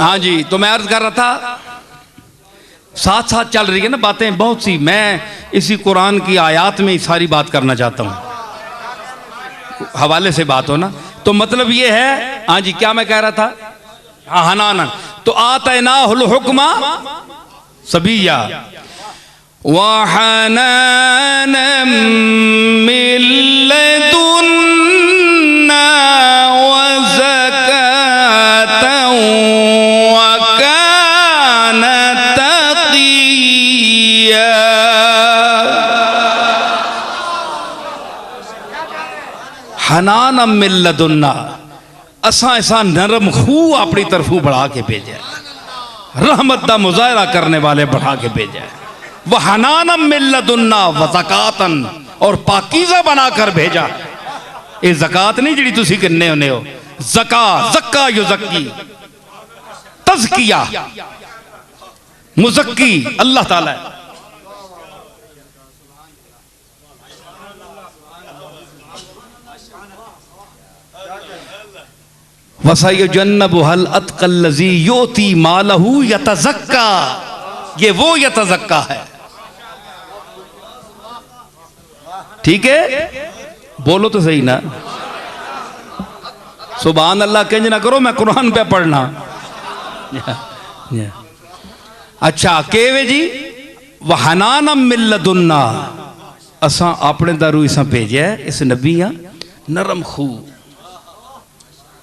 हाँ जी, तो मैं अर्ज कर रहा था साथ साथ चल रही है ना बातें बहुत सी। मैं इसी कुरान की आयत में सारी बात करना चाहता हूँ, हवाले से बात हो ना। तो मतलब ये है, हाँ जी क्या मैं कह रहा था, हाँ हनाना तो आतैनाहुल हुक्मा सबीया वहनानम मिन लदुन्ना वज़कातन वकान तक़िया। हनानम मिन लदुन्ना, असा ऐसा नरम खू अपनी तरफों बढ़ा के भेजा, रहमत का मुजाहरा करने वाले बढ़ा के भेजा। वह हनानम मिन लदुन्ना व ज़कातन, और पाकीज़ा बनाकर भेजा। ये ज़कात नहीं जिहड़ी तुसी किन्ने होने हो, ज़का ज़क्का युज़क्की, तज़किया मुज़क्की अल्लाह ताला है। वसयजुन्नबुहल अत्क़ल्लज़ी योती मालहू यतज़क्का, ये वो यतज़क्का है। ठीक है, बोलो तो सही ना, सुभान अल्लाह कंज ना करो, मैं कुरान पे पढ़ना। अच्छा केवे जी, वहनानम मिन लदुन्ना, असा अपने दारू इसा भेजा इस नबी नरम खू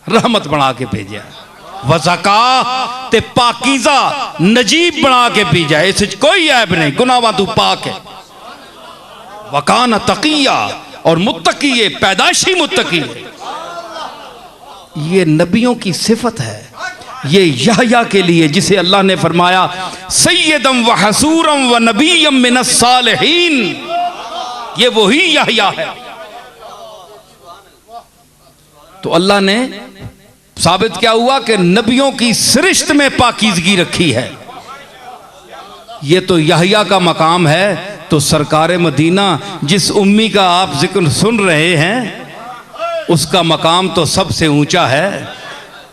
रहमत बना के भेजा, वज़का ते पाकीज़ा नजीब बना के भेजा, इस कोई ऐब नहीं, गुनाह तू पाक है। वकान तक़िया, और मुत्तकी है, पैदाइशी मुत्तकी है। ये नबियों की सिफत है। ये यहया के लिए जिसे अल्लाह ने फरमाया सय्यदम व हसूरम व नबिय्यम मिनस सालिहीन, ये वही यहया है। तो अल्लाह ने साबित क्या हुआ कि नबियों की सरिश्त में पाकीज़गी रखी है। ये तो यहया का मकाम है। तो सरकार मदीना जिस उम्मी का आप जिक्र सुन रहे हैं, उसका मकाम तो सबसे ऊंचा है,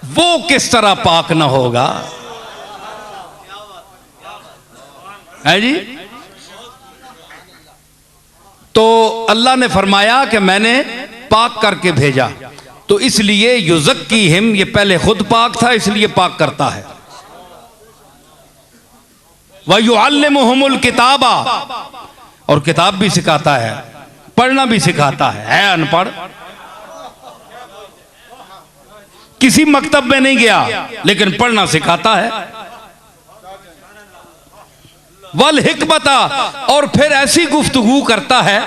वो किस तरह पाक ना होगा, है जी। तो अल्लाह ने फरमाया कि मैंने पाक करके भेजा, तो इसलिए युज़क्कीहिम, ये पहले खुद पाक था इसलिए पाक करता है। व युअल्लिमुहुमुल किताबा, और किताब भी सिखाता है, पढ़ना भी सिखाता है अनपढ़, किसी मकतब में नहीं गया लेकिन पढ़ना सिखाता है। वल हिकमता, और फिर ऐसी गुफ्तगू करता है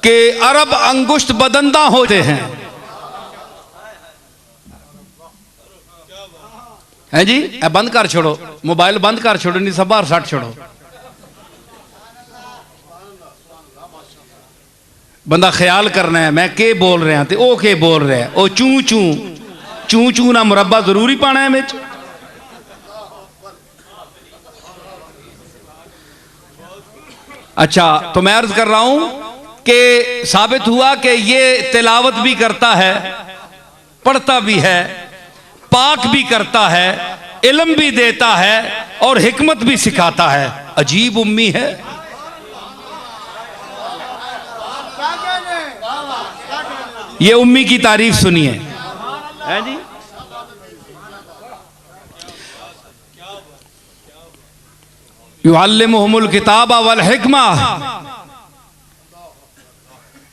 कि अरब अंगुष्ठ बदंदा होते हैं, है जी। बंद कर छोड़ो मोबाइल, बंद कर छोड़ो, नहीं सब बाहर सट छोड़ो। बंदा ख्याल करना है मैं के बोल रहा ते ओ के बोल रहा है, ओ चू चू चू चू ना मुरब्बा जरूरी पाना है बिच। अच्छा तो मैं अर्ज कर रहा हूं कि साबित हुआ कि ये तिलावत भी करता है, पढ़ता भी है, पाक भी करता है, इल्म भी देता है और हिकमत भी सिखाता है। अजीब उम्मी है। ये उम्मी की तारीफ सुनिए, है जी। युअल्लिमुहुमुल किताबा वल हिकमा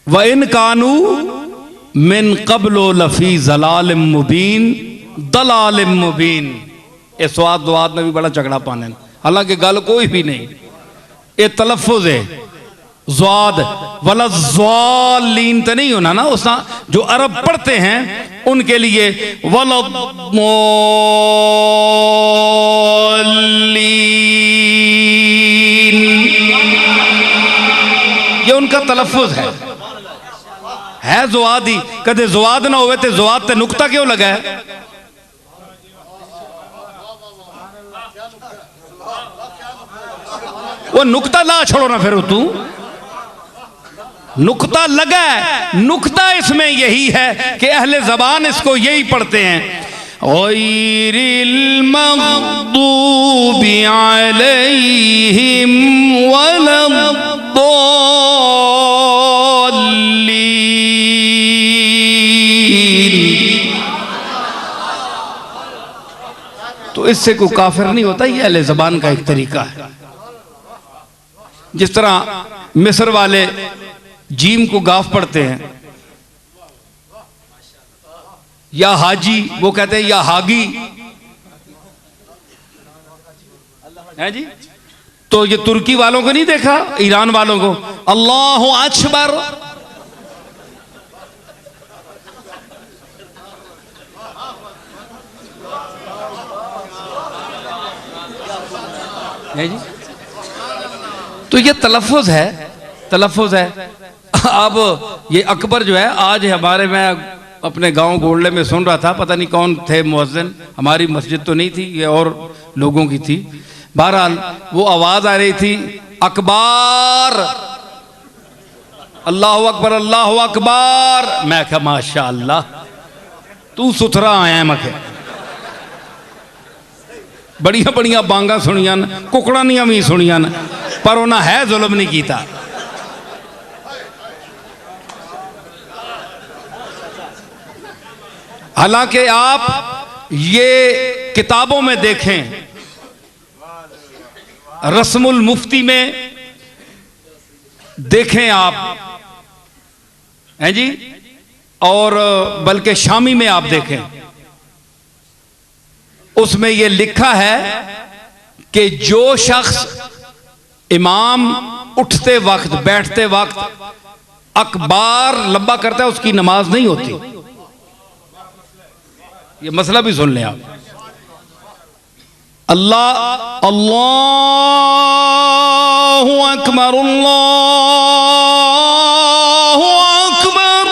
व इन कानू मिन क़ब्लु लफ़ी ज़लालिम मुबीन, दलालिम मुबीन। ये स्वाद दुआद में भी बड़ा झगड़ा पाने, हालांकि गल कोई भी नहीं, ये तलफ़ुज़ है। ज़्वाद वला ज़्वालीन तो नहीं होना ना, उस जो अरब पढ़ते हैं उनके लिए वला ज़्वालीन, ये उनका तलफ़ुज़ है ज़्वाद ही। कदे ज़्वाद ना होवे तो ज़्वाद ते नुक्ता क्यों लगा है? वो नुक्ता ला छोड़ो ना फिर तू। नुक्ता लगा है। नुक्ता इसमें यही है कि अहले ज़बान इसको यही पढ़ते हैं, गैरिल मग़दूबि अलैहिम वलद्दॉल्लीन। तो इससे कोई काफिर नहीं होता, ये अहले ज़बान का एक तरीका है। जिस तरह मिस्र वाले जीम को गाफ पढ़ते हैं, या हाजी, वो कहते हैं या हागी है जी। तो ये तुर्की वालों को नहीं देखा, ईरान वालों को अल्लाहु अकबर, है जी। तो ये तलफ़ुज़ है, तलफ़ुज़ है। अब ये अकबर जो है, आज हमारे, मैं अपने गांव गोल्डे में सुन रहा था, पता नहीं कौन थे मुअज्जिन, हमारी मस्जिद तो नहीं थी, ये और लोगों की थी। बहरहाल वो आवाज़ आ रही थी, अकबर, अल्लाहु अकबर, अल्लाहु अकबर। मैं कहा माशा अल्लाह, तू सुथरा आया। मैं बड़िया बड़िया बांगा सुनिया, कुकड़ानियां भी सुनिया, पर उन्हें है जुल्म नहीं किया। हालांकि आप ये किताबों में देखें, रस्मुल मुफ्ती में देखें आप, हैं जी, और बल्कि शामी में आप देखें, उसमें यह लिखा है कि जो शख्स इमाम उठते वक्त बैठते वक्त अकबार लंबा करता है, उसकी नमाज नहीं होती। ये मसला भी सुन लें आप। अल्लाह, अल्लाहु अकबर, अल्लाहु अकबर,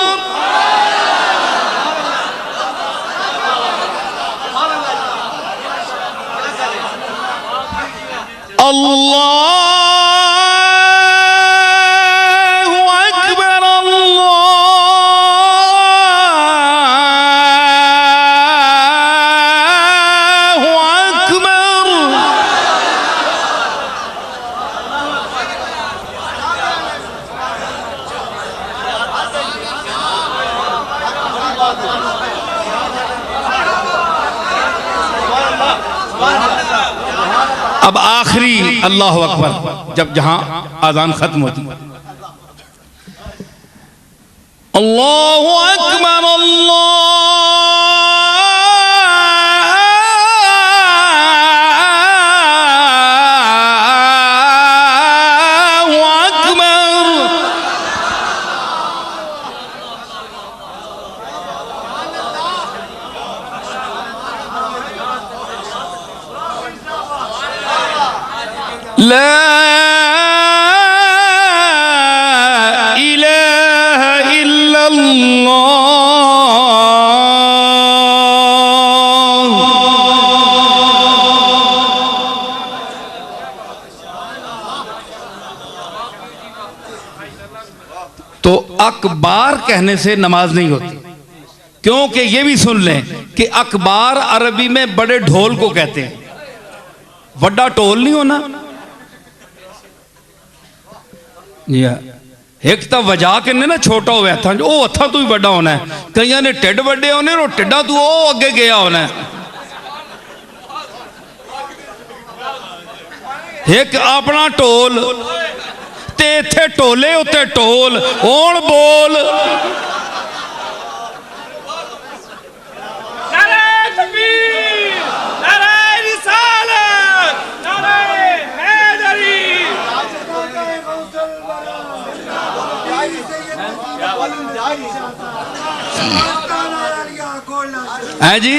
अल्लाहु अकबर, अल्लाहु अकबर। अब आखिरी अल्लाह अकबर, जब जहां आजान खत्म होती, अल्लाहु अकबर, अल्लाहु अकबर। ला इलाहा इल्लल्लाह। तो अकबार कहने से नमाज नहीं होती, क्योंकि ये भी सुन लें कि अकबार अरबी में बड़े ढोल को कहते हैं। वड्डा ढोल नहीं होना, एक तो वजा के ना छोटा हो हथा, वो हथा तू ही बड़ा होना है। कई ने टिड वड्डे होने, और टिड्डा तू वो अगे गया होना है। एक अपना ढोल ते इत्थे ढोले उत्ते ढोल, हुण बोल। है जी।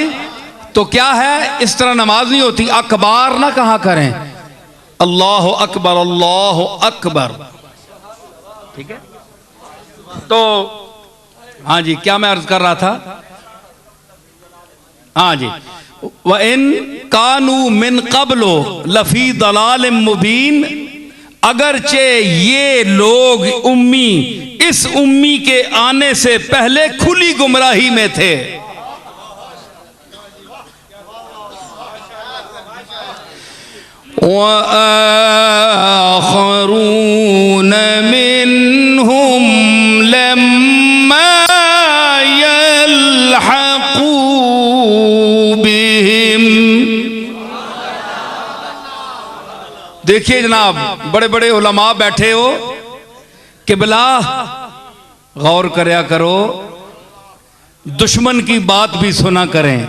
तो क्या है, इस तरह नमाज नहीं होती। अकबार ना कहा करें, अल्लाह अकबर, अल्लाह अकबर। ठीक है। तो हाँ जी, क्या मैं अर्ज कर रहा था? हाँ जी, व इन कानू मिन कब्लो लफी दलाल मुबीन, अगरचे ये लोग उम्मी इस उम्मी के आने से पहले खुली गुमराही में थे। वआखरून मिनहुम लम्मा यल्हक़ू बिहिम। देखिए जनाब, बड़े बड़े उलमा बैठे हो, किबला गौर करया करो, दुश्मन की बात भी सुना करें,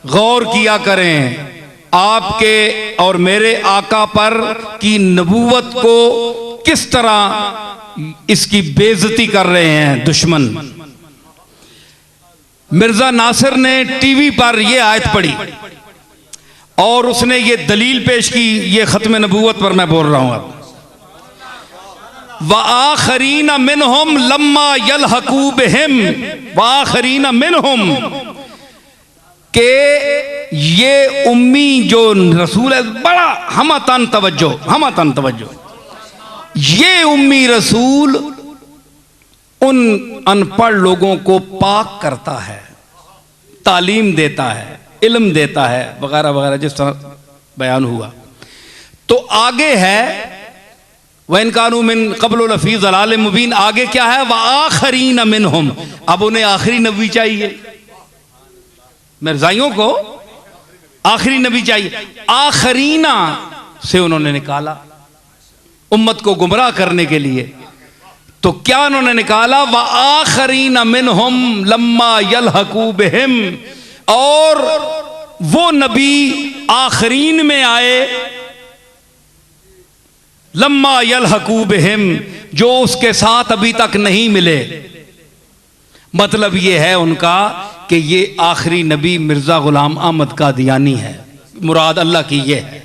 गौर किया करें। आपके और मेरे आका पर की नबूवत को किस तरह इसकी बेइज्जती कर रहे हैं दुश्मन। मिर्जा नासिर ने टीवी पर यह आयत पढ़ी और उसने ये दलील पेश की, ये खत्म नबूवत पर मैं बोल रहा हूं अब। वआखरीन मिनहुम लम्मा यल्हक़ू बिहिम, वआखरीन मिनहुम, के ये उम्मी जो रसूल है, बड़ा हमतन तवज्जो, ये उम्मी रसूल उन अनपढ़ लोगों को पाक करता है, तालीम देता है, इल्म देता है, वगैरह वगैरह जिस तरह बयान हुआ। तो आगे है वइन कानू मिन क़ब्ल लफ़ी ज़लालिम मुबीन, आगे क्या है, वआखरीन मिनहुम। अब उन्हें आखिरी नबी चाहिए, मिर्जाइयों को आखिरी नबी चाहिए। आखरीना से उन्होंने निकाला उम्मत को गुमराह करने के लिए। तो क्या उन्होंने निकाला, व आखरीना मिनहुम लम्मा यल्हक़ू बिहिम, और वो नबी आखरीन में आए, लम्मा यल्हक़ू बिहिम, जो उसके साथ अभी तक नहीं मिले। मतलब ये है उनका कि ये आखिरी नबी मिर्जा गुलाम अहमद कादियानी है, मुराद अल्लाह की ये है।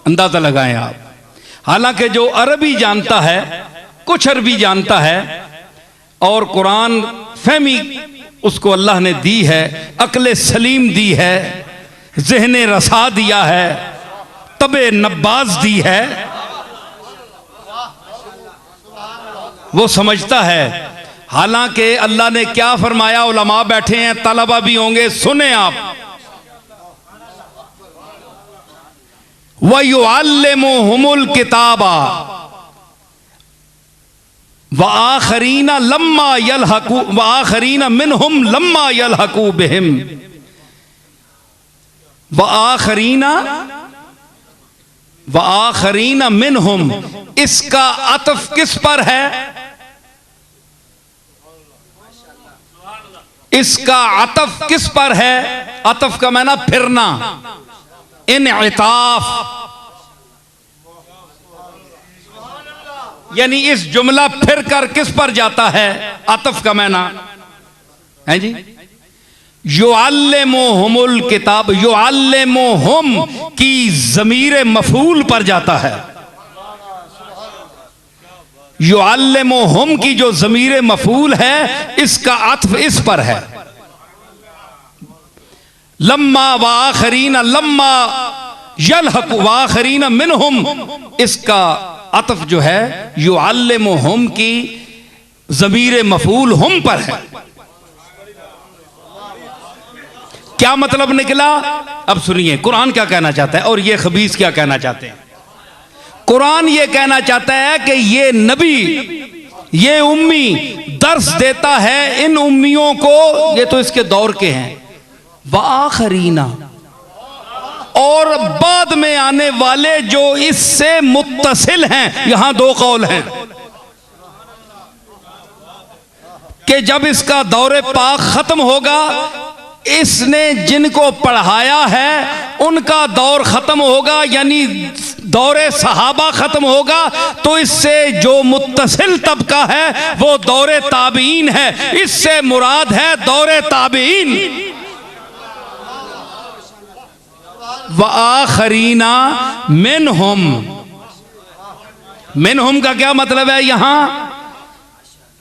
अंदाजा लगाएं आप। हालांकि जो अरबी जानता है, कुछ अरबी जानता है और कुरान फहमी उसको अल्लाह ने दी है, अक्ल सलीम दी है, ज़हन रसा दिया है, तबे नब्बाज दी है, वो समझता है। हालांकि अल्लाह ने क्या फरमाया, उलमा बैठे हैं, तलबा भी होंगे, सुने आप। वयुअल्लिमुहुमुल किताबा वआखरीना लम्मा यल्हक़ू, वआखरीना मिनहुम लम्मा यल्हक़ू बिहिम, वआखरीना मिनहुम। इसका अतफ किस पर है, इसका अतफ किस पर है, अतफ का माना फिरना, इनइताफ, यानी इस जुमला फिर कर किस पर जाता है, अतफ का माना है जी। युअल्लिमुहुमुल किताब, युअल्लिमुहुम की ज़मीर मफ़ूल पर जाता है। युअल्लिमुहुम की जो ज़मीर मफ़ूल है, इसका अत्फ़ इस पर है। लम्मा वआखरीना लम्मा यल्हक़ू वआखरीना मिनहुम, इसका अत्फ़ जो है युअल्लिमुहुम की ज़मीर मफ़ूल हुम पर है। क्या मतलब निकला, अब सुनिए कुरान क्या कहना चाहता है और ये खबीस क्या कहना चाहते हैं। कुरान ये कहना चाहता है कि ये नबी, ये उम्मी दर्स देता है इन उम्मियों को, ये तो इसके दौर के हैं, वआखरीना, और बाद में आने वाले जो इससे मुत्तसिल हैं। यहां दो कौल हैं कि जब इसका दौरे पाक खत्म होगा, इसने जिनको पढ़ाया है उनका दौर खत्म होगा, यानी दौरे सहाबा खत्म होगा, तो इससे जो मुत्तसिल तबका है वो दौरे ताबीन है। इससे मुराद है दौरे ताबीन। व आखरीना मिनहुम, मिनहुम का क्या मतलब है, यहां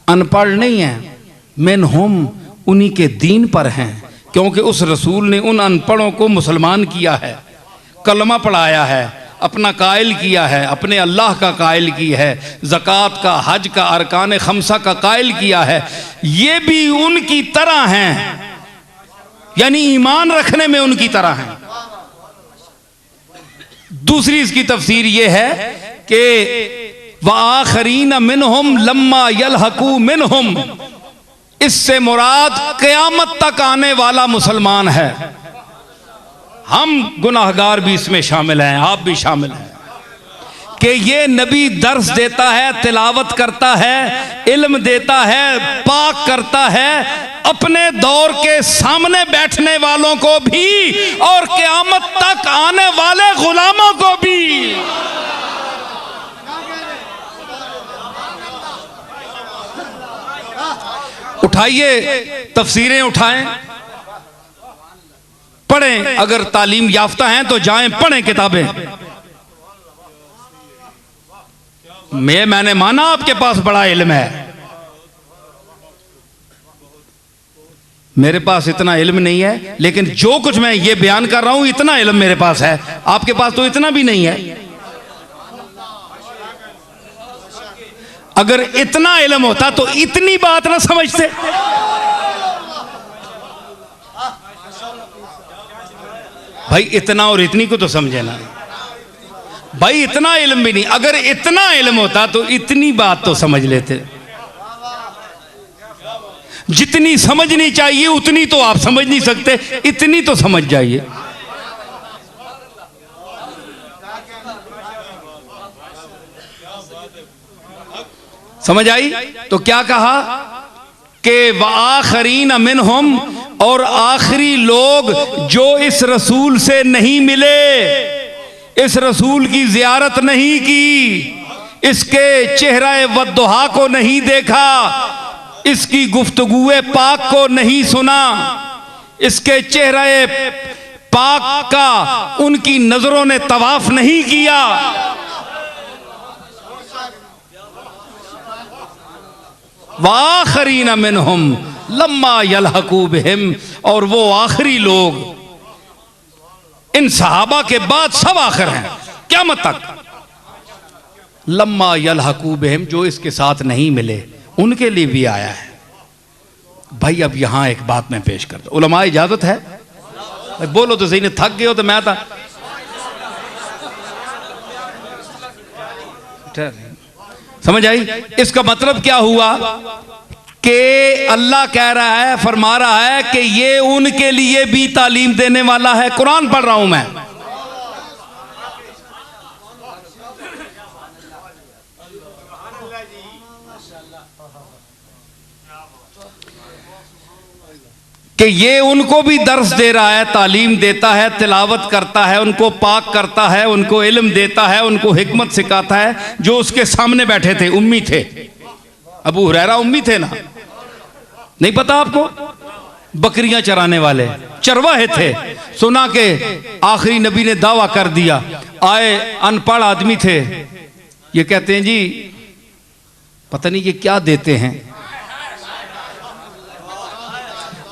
अनपढ़ नहीं है, मिनहुम उन्हीं के दीन पर हैं, क्योंकि उस रसूल ने उन अनपढ़ों को मुसलमान किया है, कलमा पढ़ाया है, अपना कायल किया है, अपने अल्लाह का कायल की है, ज़कात का, हज का, अरकान खमसा का कायल किया है, ये भी उनकी तरह हैं, यानी ईमान रखने में उनकी तरह हैं। दूसरी इसकी तफसीर ये है कि वआखरीन मिनहुम लम्मा यलहकू मिनहुम, इससे मुराद क़यामत तक आने वाला मुसलमान है। हम गुनाहगार भी इसमें शामिल हैं, आप भी शामिल हैं कि ये नबी दर्स देता है, तिलावत करता है, इल्म देता है, पाक करता है अपने दौर के सामने बैठने वालों को भी और क़यामत तक आने वाले गुलामों को भी। उठाइए तफसीरें उठाएं, पढ़ें, अगर तालीम याफ्ता हैं तो जाएं पढ़ें किताबें। मैंने माना आपके पास बड़ा इल्म है, मेरे पास इतना इल्म नहीं है, लेकिन जो कुछ मैं ये बयान कर रहा हूं इतना इल्म मेरे पास है, आपके पास तो इतना भी नहीं है। अगर इतना इल्म होता तो इतनी बात ना समझते। भाई इतना और इतनी को तो समझे ना भाई, इतना इल्म भी नहीं, अगर इतना इल्म होता तो इतनी बात तो समझ लेते। जितनी समझनी चाहिए उतनी तो आप समझ नहीं सकते, इतनी तो समझ जाइए। समझ आई? तो क्या कहा कि वआखरीन मिनहुम, और आखिरी लोग जो इस रसूल से नहीं मिले, इस रसूल की जियारत नहीं की, इसके चेहरे वद्दुहा को नहीं देखा, इसकी गुफ्तगुए पाक को नहीं सुना, इसके चेहरे पाक का उनकी नजरों ने तवाफ नहीं किया, वाखरीन मिनहुम लम्मा यलहकू बिहिम, और वो आखिरी लोग इन सहाबा के बाद सब आखिर हैं क़यामत तक, लम्मा यलहकू बिहिम, जो इसके साथ नहीं मिले उनके लिए भी आया है। भाई अब यहां एक बात मैं पेश करता हूं, उलमा इजाजत है? भाई बोलो तो सही, ने थक गए हो तो मैं था। समझ आई? इसका मतलब क्या हुआ कि अल्लाह कह रहा है, फरमा रहा है कि ये उनके लिए भी तालीम देने वाला है। कुरान पढ़ रहा हूं मैं, कि ये उनको भी दर्स दे रहा है, तालीम देता है, तिलावत करता है, उनको पाक करता है, उनको इल्म देता है, उनको हिकमत सिखाता है। जो उसके सामने बैठे थे उम्मी थे, अबू हुरैरा उम्मी थे ना, नहीं पता आपको? बकरियां चराने वाले चरवाहे थे। सुना के आखिरी नबी ने दावा कर दिया, आए अनपढ़ आदमी थे, ये कहते हैं जी पता नहीं ये क्या देते हैं,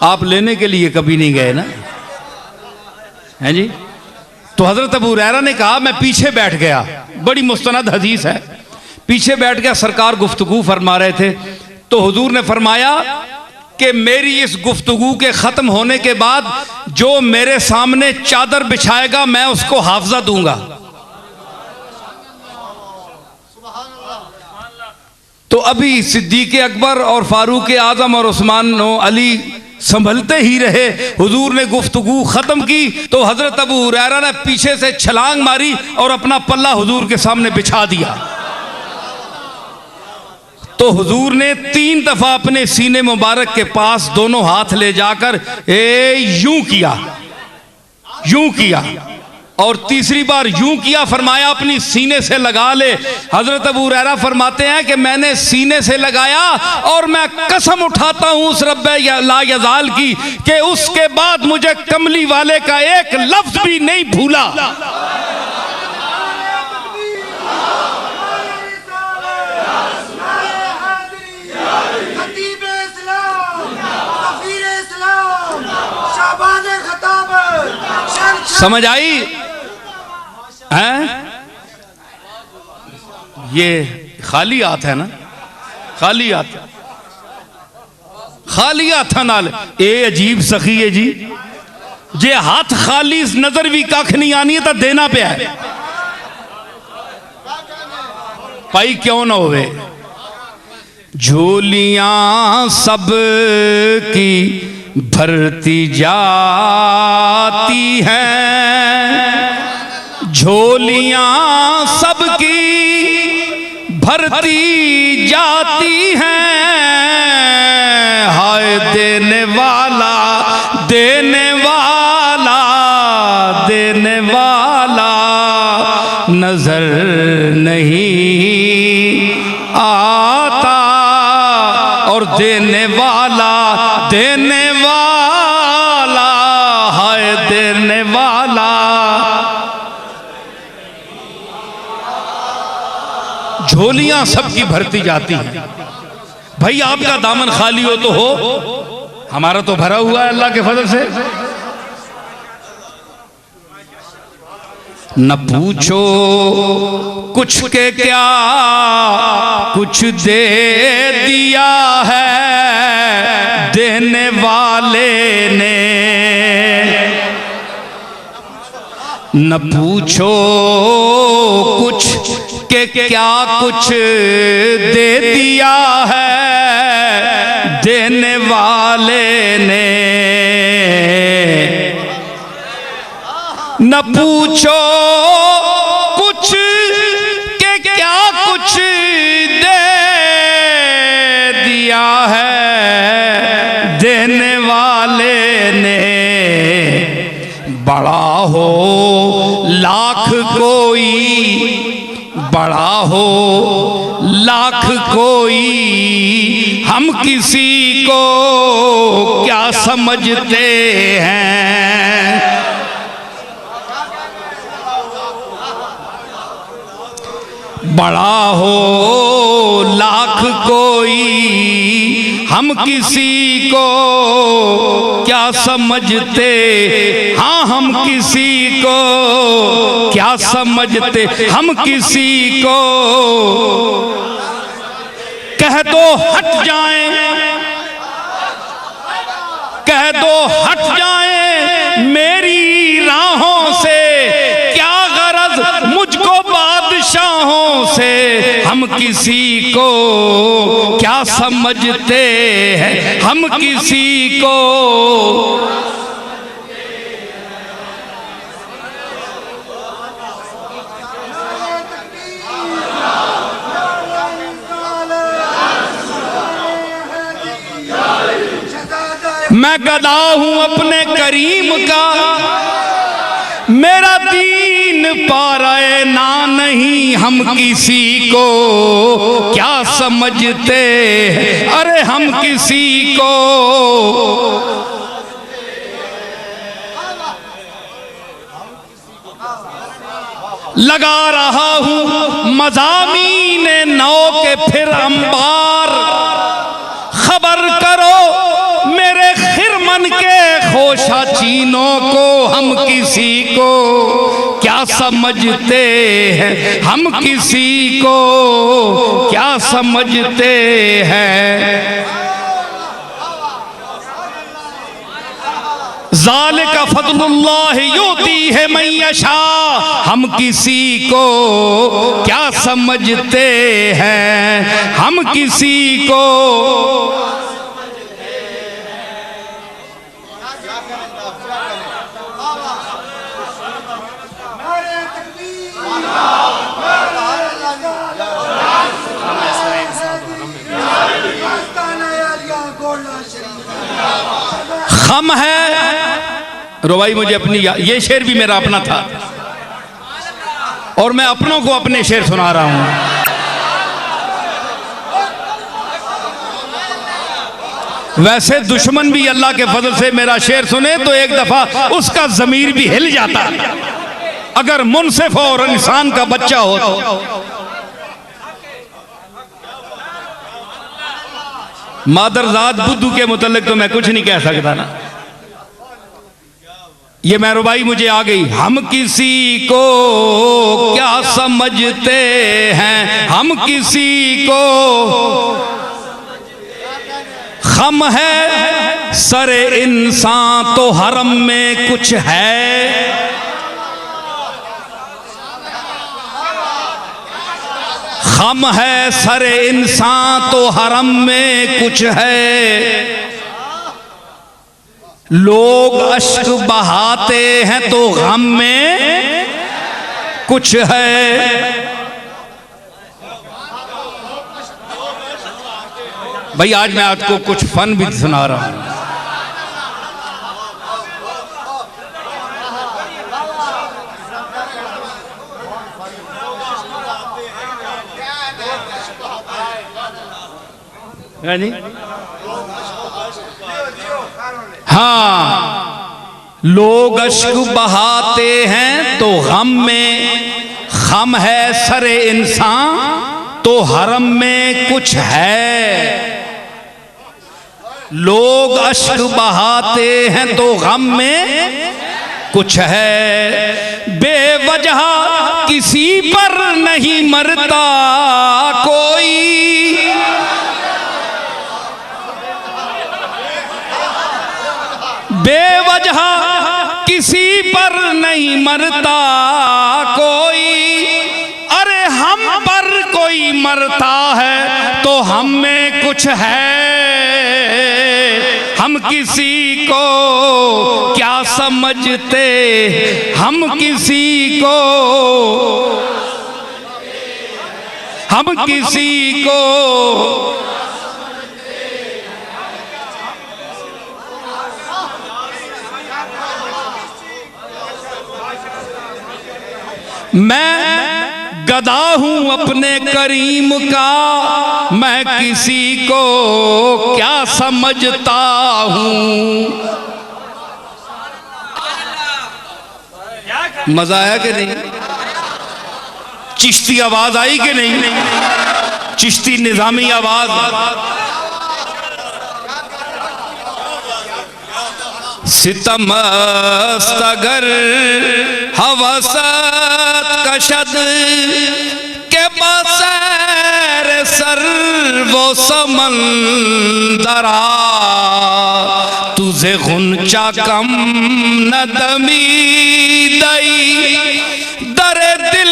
आप लेने के लिए कभी नहीं गए ना, हैं जी? तो हजरत अबू हुरैरा ने कहा मैं पीछे बैठ गया, बड़ी मुस्तनद हदीस है, पीछे बैठ गया, सरकार गुफ्तगू फरमा रहे थे, तो हुजूर ने फरमाया कि मेरी इस गुफ्तगू के खत्म होने के बाद जो मेरे सामने चादर बिछाएगा मैं उसको हाफजा दूंगा। तो अभी सिद्दीक अकबर और फारूक आजम और उस्मान अली संभलते ही रहे, हुजूर ने गुफ्तगू खत्म की तो हजरत अबू हुरैरा ने पीछे से छलांग मारी और अपना पल्ला हुजूर के सामने बिछा दिया। तो हुजूर ने 3 दफा अपने सीने मुबारक के पास दोनों हाथ ले जाकर यूं किया, यूं किया, और तीसरी बार यूं किया, फरमाया अपनी सीने से लगा ले। हजरत अबू हुरैरा फरमाते हैं कि मैंने सीने से लगाया और मैं कसम उठाता हूं उस रब्बे ला यज़ाल की कि उसके बाद मुझे कमली वाले का एक लफ्ज भी नहीं भूला। समझ आई? हैं? ये खाली हाथ है ना, खाली हाथ, खाली हाथ नाल ये अजीब सखी है जी, जे हाथ खाली नजर भी कख नहीं आनी है तो देना पे है भाई, क्यों ना होवे। झोलियां सब की भरती जाती हैं, झोलियां सबकी भरती जाती हैं, हाय देने वाला देने वाला देने वाला नजर नहीं आता, और देने वाला हाय देने वाला। झोलियां सबकी भरती जाती हैं। भाई आपका दामन खाली हो तो हो, हमारा तो भरा हुआ है अल्लाह के फजल से। न पूछो कुछ के क्या कुछ दे दिया है देने वाले ने, न पूछो कुछ के क्या कुछ दे दिया है देने वाले ने, न पूछो कुछ के क्या कुछ दे दिया है देने वाले ने, बड़ा हो लाख कोई, बड़ा हो लाख कोई, हम किसी को क्या समझते हैं। बड़ा हो लाख कोई, हम किसी को क्या समझते, हाँ हम किसी को क्या समझते, हम किसी को कह दो हट जाएं, कह दो हट जाएं मेरी राहों से, क्या गरज मुझको बादशाहों से, हम किसी को क्या समझते हैं, हम किसी को मैं गदा हूं अपने करीम का, मेरा दीन पाराए ना नहीं, हम किसी को क्या समझते हैं, अरे हम किसी को लगा रहा हूं मज़ामीने नौ के फिर अंबार, खबर करो मेरे खिरमन के खोशा चीनों को, हम किसी को क्या समझते हैं, हम किसी को क्या समझते हैं। ज़ालिका फ़ज़्लुल्लाह युती है मन यशा, हम किसी को क्या समझते हैं, हम किसी को खम है। रुबाई मुझे अपनी, ये शेर भी मेरा अपना था और मैं अपनों को अपने शेर सुना रहा हूं। वैसे दुश्मन भी अल्लाह के फजल से मेरा शेर सुने तो एक दफा उसका जमीर भी हिल जाता, अगर मुनसिफ हो और इंसान का बच्चा हो तो। मादरजाद बुद्धू के मुतल्लिक तो मैं कुछ नहीं कह सकता ना। ये महरुबाई मुझे आ गई। हम किसी को क्या समझते हैं, हम किसी को खम है सरे इंसान तो हरम में कुछ है। खम है सरे इंसान तो हरम में कुछ है। लोग अश्क बहाते हैं तो गम में कुछ है। भाई आज मैं आपको कुछ फन भी सुना रहा हूं। हाँ, लोग अश्क बहाते हैं तो गम में, खम है सरे इंसान तो हरम में कुछ है। लोग अश्क बहाते हैं तो गम में कुछ है। बेवजह किसी पर नहीं मरता कोई, बेवजह किसी पर नहीं मरता कोई। अरे हम पर कोई मरता है तो हम में कुछ है। हम किसी को क्या समझते, हम किसी को, हम किसी को मैं गदा हूं अपने करीम का, मैं किसी को क्या समझता हूं। मजा आया कि नहीं? चिश्ती आवाज आई कि नहीं? चिश्ती निजामी आवाज। सितम अगर हवसत कशद के बसैर सर वो समंदरा, तुझे गुंचा कम न दमी दई दरे दिल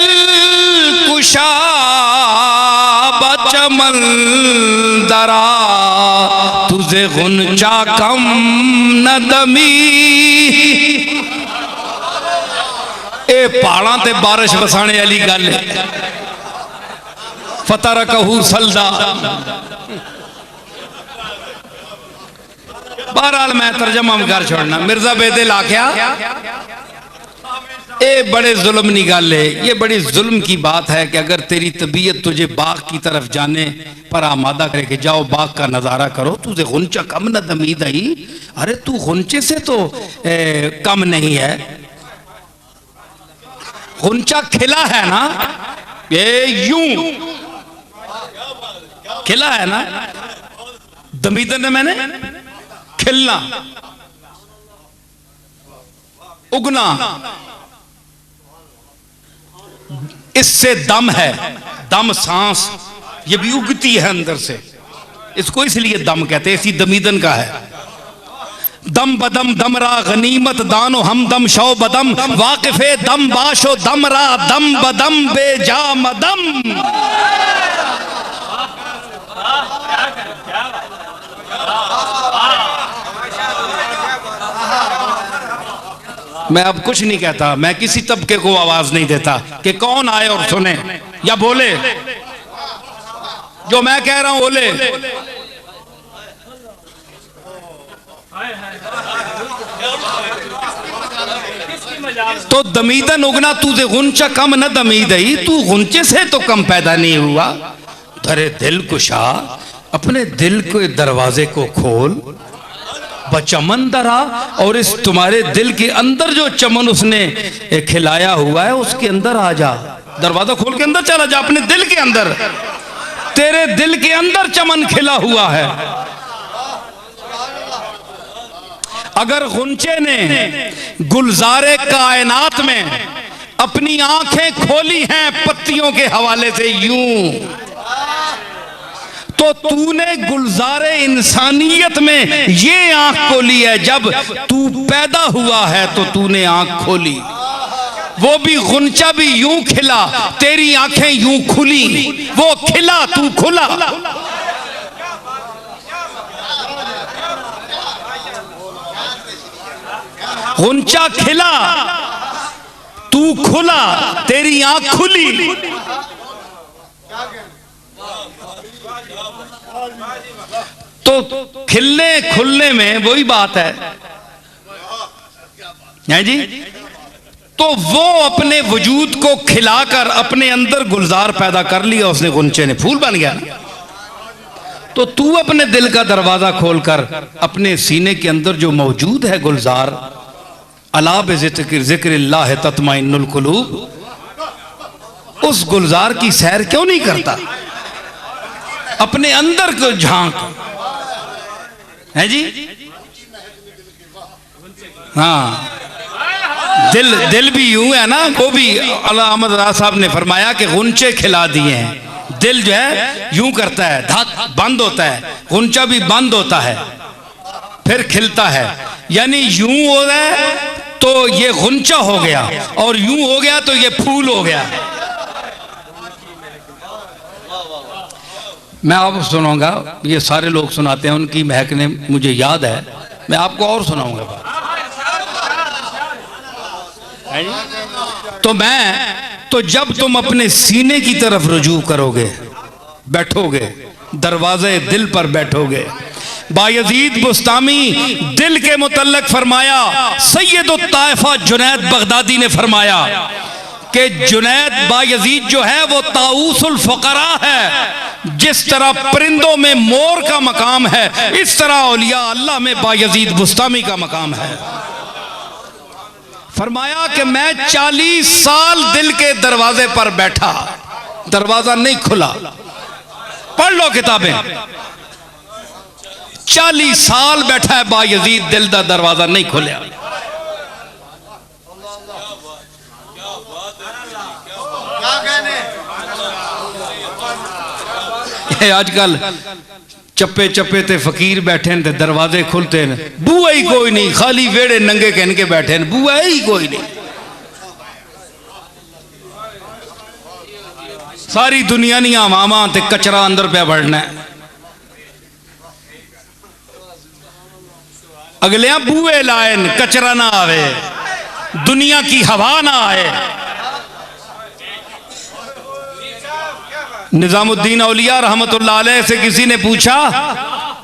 कुशा बचमंदरा, तुझे गुंचा कम न दमी। ए पहाड़ां ते बारिश वसाने वाली गल है। फतर कहू सलदा। बहरहाल मैं तर्जमा कर छोड़ना। मिर्जा बेदिल आख्या ये बड़े जुल्म की गल है, ये बड़ी जुल्म की बात है कि अगर तेरी तबीयत तुझे बाग की तरफ जाने पर आमादा करे कि जाओ बाग का नजारा करो, तुझे गुंचा कम न दमीद आई। अरे तू गुंचे से तो कम नहीं है। गुंचा खिला है ना, ये यूं खिला है ना, दमीदन ने मैंने खिलना, उगना, इससे दम है, दम सांस, ये भी उगती है अंदर से, इसको इसलिए दम कहते हैं, इसी दमीदन का है। दम बदम दमरा गनीमत दानो हम दम शौ बदम, वाकिफे दम बाशो दमरा दम बदम बेजा मदम। मैं अब कुछ नहीं कहता, मैं किसी तबके को आवाज नहीं देता कि कौन आए और सुने या बोले। जो मैं कह रहा हूं बोले। तो दमीदन उगना तुझे गुंचा कम न दमीद ही, तू गुंचे से तो कम पैदा नहीं हुआ। धरे दिल कुशा, अपने दिल के दरवाजे को खोल, बचमन दरा, और इस तुम्हारे दिल के अंदर जो चमन उसने खिलाया हुआ है उसके अंदर आ जा। दरवाजा खोल के अंदर चला जा, अपने दिल के अंदर, तेरे दिल के अंदर चमन खिला हुआ है। अगर गुंचे ने गुलजारे कायनात में अपनी आंखें खोली हैं पत्तियों के हवाले से यूं, तो तूने गुलजारे इंसानियत में ये आंख खोली है। जब तू पैदा हुआ है तो तूने आंख खोली। वो भी गुंचा भी यूं खिला, तेरी आंखें यूं खुली। वो खिला, तू खुला। गुंचा खिला, तू खुला, तेरी आंख खुली। तो खिलने खुलने में वही बात है जी। तो वो अपने वजूद को खिलाकर अपने अंदर गुलजार पैदा कर लिया उसने, गुंचे ने फूल बन गया। तो तू अपने दिल का दरवाजा खोलकर अपने सीने के अंदर जो मौजूद है गुलजार, अला बिज़िक्रिल्लाह तत्माइन्नुल कुलूब, उस गुलजार की सैर क्यों नहीं करता? अपने अंदर को झांक है जी। हाँ, दिल भी यूं है ना। वो भी अल्लाह अहमद राज साहब ने फरमाया कि गुंचे खिला दिए हैं। दिल जो है यूं करता है, धक बंद होता है, गुंचा भी बंद होता है फिर खिलता है। यानी यूं हो रहा है तो ये गुंचा हो गया, और यूं हो गया तो ये फूल हो गया। मैं आपको सुनाऊंगा, ये सारे लोग सुनाते हैं, उनकी महक ने मुझे याद है, मैं आपको और सुनाऊंगा बात। तो जब तुम अपने सीने की तरफ रुजू करोगे, बैठोगे, दरवाजे दिल पर बैठोगे। बायजीद बुस्तामी दिल के मुतल्लक फरमाया, सैयदुत ताइफा जुनैद बगदादी ने फरमाया कि जुनैद बायजीद जो है वो ताऊसुल फकरा है। जिस तरह परिंदों में मोर का मकाम है, इस तरह औलिया अल्लाह में बायजीद बुस्तामी का मकाम है। फरमाया कि मैं 40 साल दिल के दरवाजे पर बैठा, दरवाजा नहीं खुला। पढ़ लो किताबें। 40 साल बैठा है बायजीद, दिल का दरवाजा नहीं खुलिया। आजकल चप्पे चप्पे ते फकीर बैठे ते दरवाजे खुलते हैं, बुआ ही कोई नहीं, खाली वेड़े नंगे कहन के बैठे हैं, बुआ ही कोई नहीं। सारी दुनिया नहीं आवामा ते कचरा अंदर पे बढ़ना है। अगलियां बूए लाएन, कचरा ना आवे, दुनिया की हवा ना आए। निजामुद्दीन औलिया रहमतुल्लाह अलैह से किसी ने पूछा,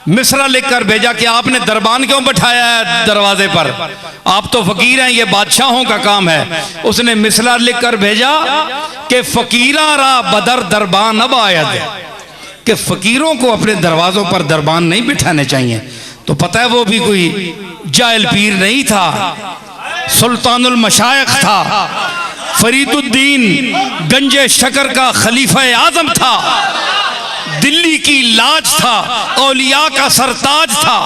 मिसरा लिखकर भेजा कि आपने दरबान क्यों बैठाया है दरवाजे पर, आप तो फकीर हैं, ये बादशाहों का काम है। उसने मिसरा लिखकर भेजा कि फकीरा रा बदर दरबान अब आयद, कि फकीरों को अपने दरवाजों पर दरबान नहीं बिठाने चाहिए। तो पता है वो भी कोई जाहिल पीर नहीं था, सुल्तानुल मशाइख था, फरीदुद्दीन गंजे शकर का खलीफा आजम था, दिल्ली की लाज था, औलिया का सरताज था,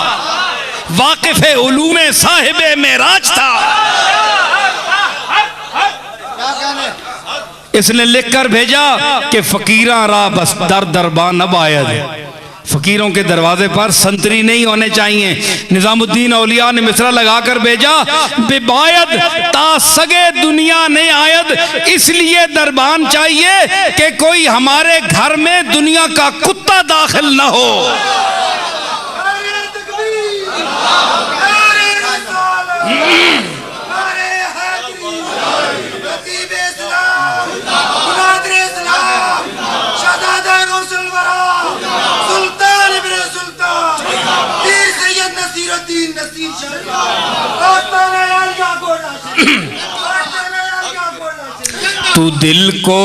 वाकिफ़े उलूमे साहिबे मेराज था। इसने लिखकर भेजा कि फकीरा रा बस दर दरबान अब आयद, फकीरों के दरवाजे पर संतरी नहीं होने चाहिए। निजामुद्दीन औलिया ने मिसरा लगाकर भेजा, बेबायद ता सगे दुनिया ने आयद, इसलिए दरबान चाहिए कि कोई हमारे घर में दुनिया का कुत्ता दाखिल न हो। तू दिल को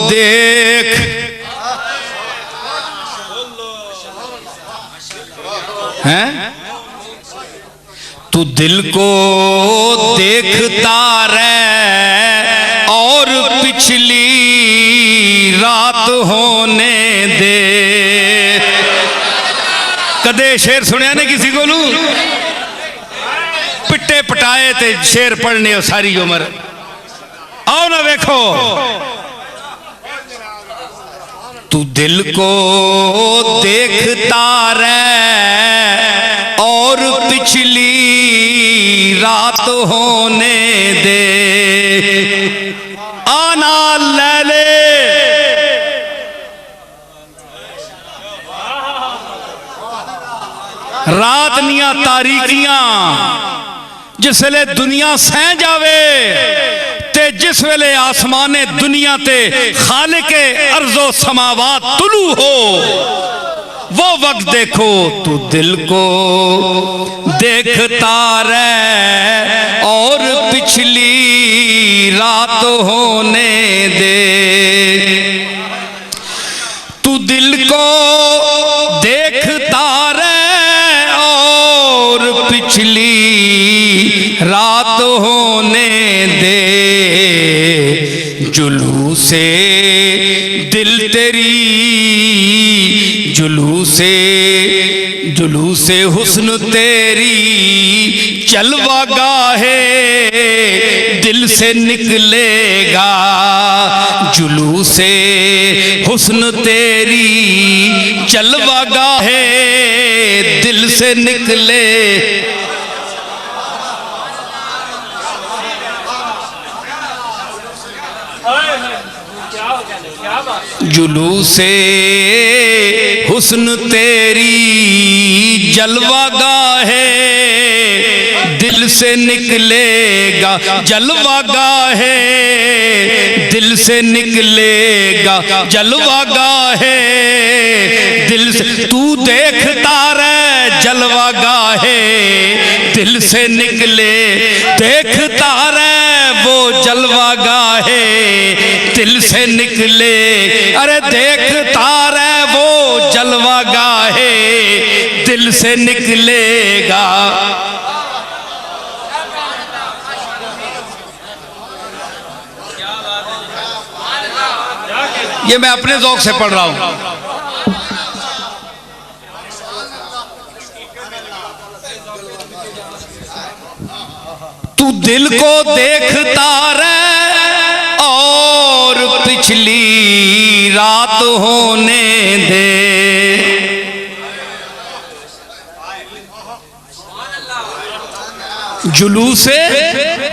देख, हैं? तू दिल को देखता रहे और पिछली रात होने दे। कदे शेर सुनिया ने किसी को? पटाए ते शेर पढ़ने सारी उम्र। आओ ना देखो, तू दिल को देखता रह और पिछली रात होने दे, आना ले ले रात निया तारीकियां जिसले दुनिया सह जावे ते जिस वेले आसमाने दुनिया ते खालिके अर्जो समावात तुलू हो, वो वक्त देखो तू दिल को देखता रह और पिछली रात होने दे। तू दिल को देखता रह और पिछली रात होने दे, जुलूसे दिल तेरी जुलूसे हुस्न तेरी जलवा गाहे दिल से निकलेगा, जुलूसे हुस्न तेरी जलवा गाहे दिल से निकले। जुलूसे हुस्न तेरी जलवा गाहे दिल से निकलेगा, जलवा गाहे दिल से निकलेगा, जलवा गाहे दिल से। तू देखता रह जलवा गाहे दिल से निकले, देखता रह वो जलवा गाहे दिल से निकले। अरे देखता रह वो जलवा गाहे दिल से निकलेगा। ये मैं अपने ज़ौक़ से पढ़ रहा हूं। तू दिल को देखता रह और पिछली रात होने दे, जुलूसे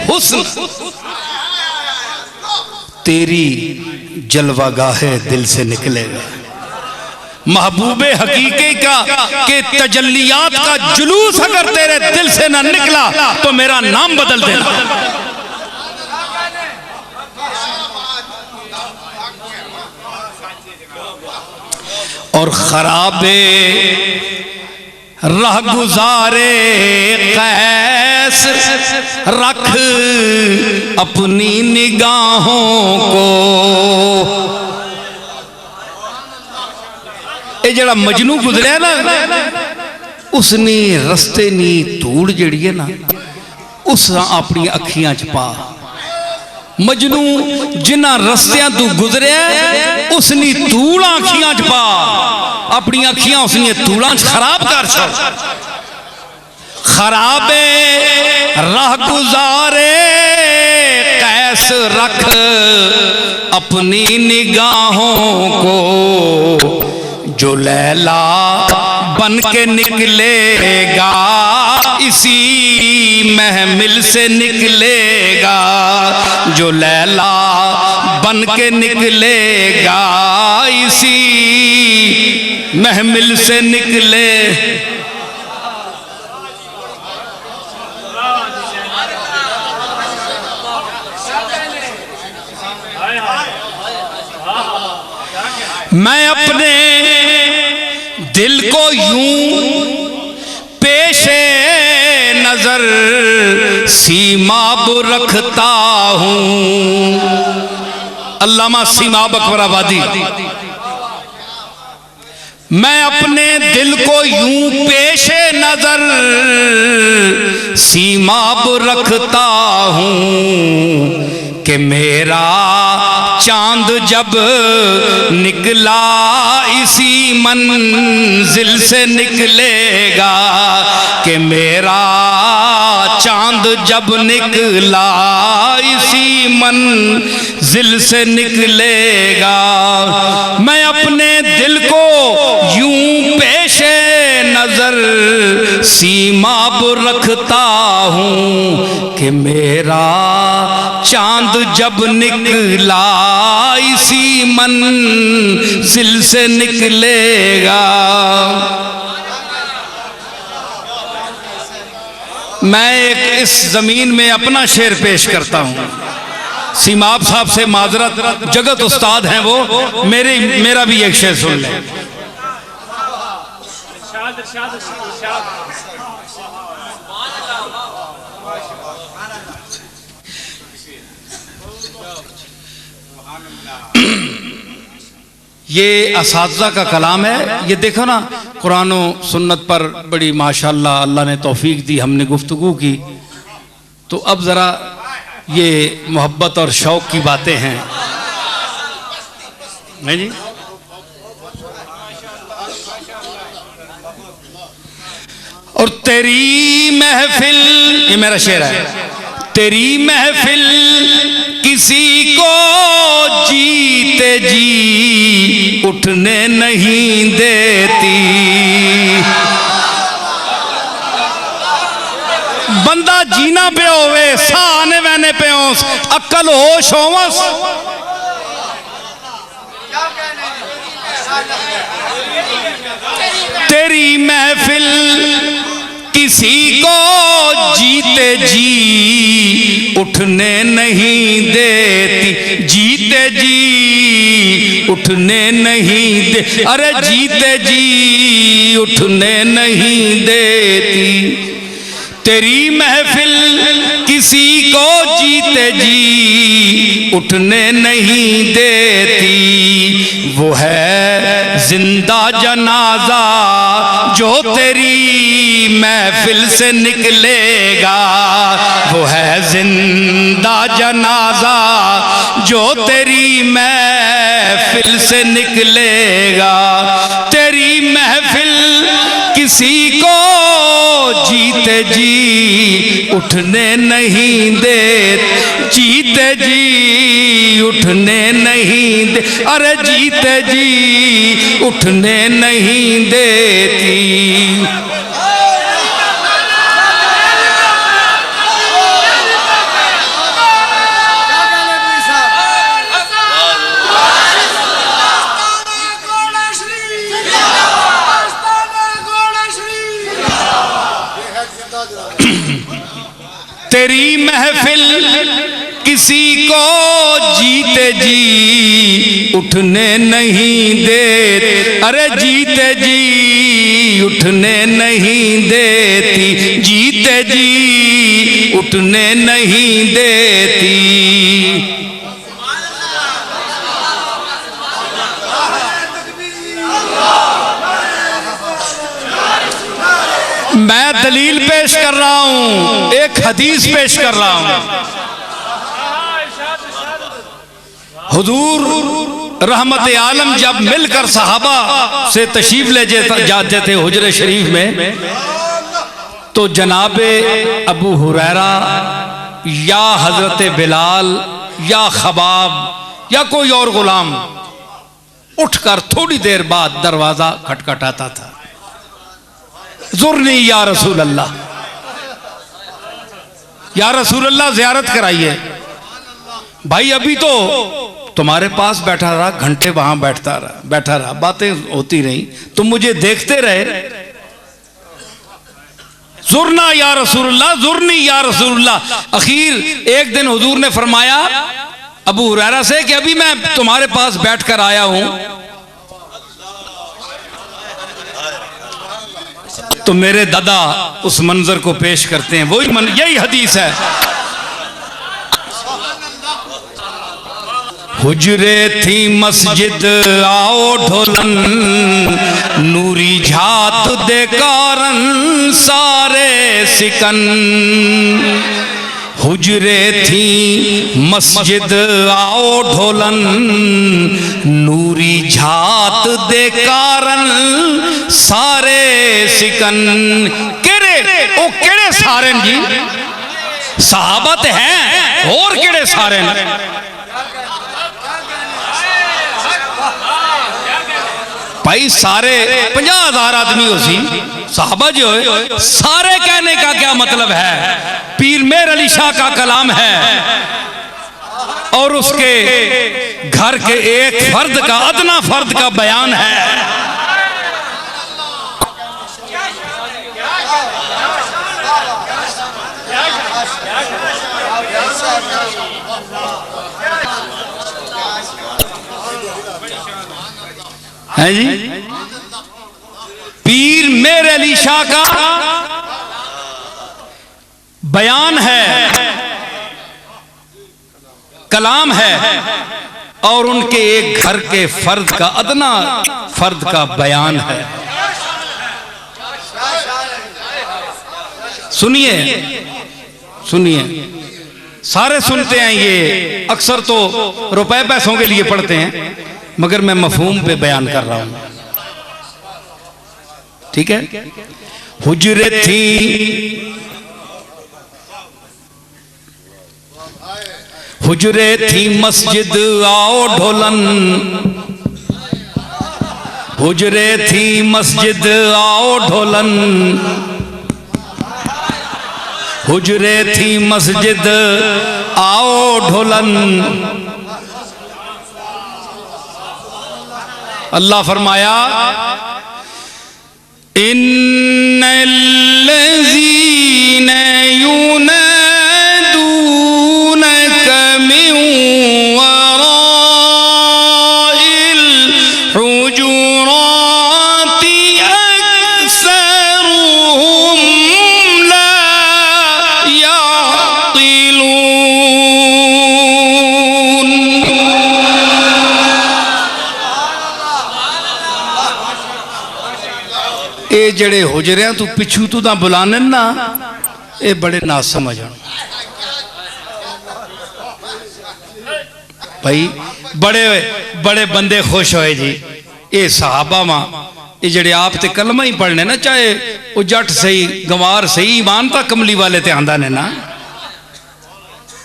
हुस्न तेरी जलवागाहे दिल से निकलेगा। महबूबे हकीकी का के तजल्लियात का जुलूस अगर तेरे दिल से ना निकला तो मेरा नाम बदल देना। और खराबे राह गुजारे कैस रख अपनी निगाहों को। ये जड़ा मजनू गुजरिया ना, उसने रस्ते नी धूड़ जड़ी है ना उस अपनी अखियां च पा। मजनू जिन्ना रस्तियां तू गुजरिया उसनी धूड़ अखियां च पा, अपनी अखियां उसने धूड़ा खराब कर छड़। खराबे राह गुजारे कैस रख अपनी निगाहों को, जो लैला बन के निकलेगा इसी महमिल से निकलेगा, जो लैला बन के निकलेगा इसी महमिल से निकले। मैं अपने दिल को यूं पेशे नजर सीमाब रखता हूं। अल्लामा सीमाब अकबराबादी। मैं अपने दिल को यूं पेशे नजर सीमाब रखता हूं कि मेरा चांद जब निकला इसी मंजिल से निकलेगा, कि मेरा चांद जब निकला इसी मंजिल से निकलेगा। मैं अपने दिल को यूं पेशे नजर सीमा पर रखता हूँ कि मेरा चांद जब निकला इसी मंजिल से निकलेगा। मैं एक इस जमीन में अपना शेर पेश करता हूँ। सीमाब साहब से माजरत, जगत उस्ताद हैं वो, मेरा भी एक शेर सुन लें। ये असातिज़ा का कलाम है। ये देखो ना, कुरान और सुन्नत पर बड़ी माशाअल्लाह अल्लाह ने तौफीक दी, हमने गुफ्तगू की। तो अब ज़रा ये मोहब्बत और शौक़ की बातें हैं, नहीं जी। और तेरी महफिल, ये मेरा शेर है, तेरी महफिल किसी को जीते जी उठने नहीं देती। बंदा जीना पे होवे, साने वहने पे होस, अक्ल होश होवस, तेरी महफिल किसी को जीते जी उठने नहीं देती। जीते जी उठने नहीं दे, अरे जीते जी उठने नहीं देती। तेरी महफिल किसी को जीते जी उठने नहीं देती। वो है जिंदा जनाजा जो तेरी महफिल से निकलेगा। वो है जिंदा जनाजा जो तेरी महफिल से निकलेगा। तेरी महफिल किसी को जीते जी उठने नहीं दे, जीते जी उठने नहीं दे, अरे जीते जी उठने नहीं देती। तेरी महफिल किसी को जीते जी उठने नहीं दे, अरे जीते जी उठने नहीं देती। जीते जी उठने नहीं देती। मैं दलील पेश कर रहा हूं, एक हदीस पेश कर रहा हूं। हुजूर रहमत आलम जब मिलकर सहाबा से तशरीफ ले जाते थे हुजरे शरीफ में, तो जनाबे अबू हुरैरा या हजरत बिलाल या खबाब या कोई और गुलाम उठकर थोड़ी देर बाद दरवाजा खटखटाता था। ज़ुरनी या रसूल अल्लाह, या रसूल अल्लाह ज़ियारत कराइए। भाई अभी तो तुम्हारे पास बैठा रहा, घंटे वहां बैठा रहा, बातें होती रही, तुम मुझे देखते रहे। ज़ुरना या रसूलुल्लाह, ज़ुरनी या रसूलुल्लाह। आखिर एक दिन हुजूर ने फरमाया अबू हुरैरा से कि अभी मैं तुम्हारे पास बैठकर आया हूं, तो मेरे दादा उस मंजर को पेश करते हैं। वही यही हदीस है। हुजरे थी मस्जिद आओ ढोलन, नूरी झात दे कारण सारे सिकन। हुजरे थी मस्जिद आओ ढोलन, नूरी झात दे कारण सारे सिकन। केड़े ओ केड़े सारे जी? सहाबत है और केड़े सारे ने। भाई सारे 50,000 आदमी हो सी साहबा जो है, सारे कहने का क्या मतलब है? पीर मेर अली शाह का कलाम है और उसके घर के एक फर्द का, अदना फर्द का बयान है। है जी, पीर मेरे अली शाह का बयान है, कलाम है और उनके एक घर के फर्द का, अदना फर्द का बयान है। सुनिए सुनिए, सारे सुनते हैं, ये अक्सर तो रुपए पैसों के लिए पढ़ते हैं, मगर मैं मफहूम पे बयान कर रहा हूं, ठीक है। हुजरे थी हुजरे थी मस्जिद आओ ढोलन, हुजरे थी मस्जिद आओ ढोलन, हुजरे थी मस्जिद आओ ढोलन। अल्लाह फरमाया इन्नल्लज़ीन यूनादूनक मिन वराइल हुजुराति अक्सरुहुम ला याक़िलून। ये जड़े हुजरियां तू पिछू तू ता बुलाने ना, ये बड़े ना समझ भाई, बड़े बड़े बंदे खुश होए जी। ये सहाबा मां ये जड़े आप ते कलमा ही पढ़ने ना, चाहे वो जट सही गंवार सही, ईमान ता कमली वाले ते आंदा ने ना।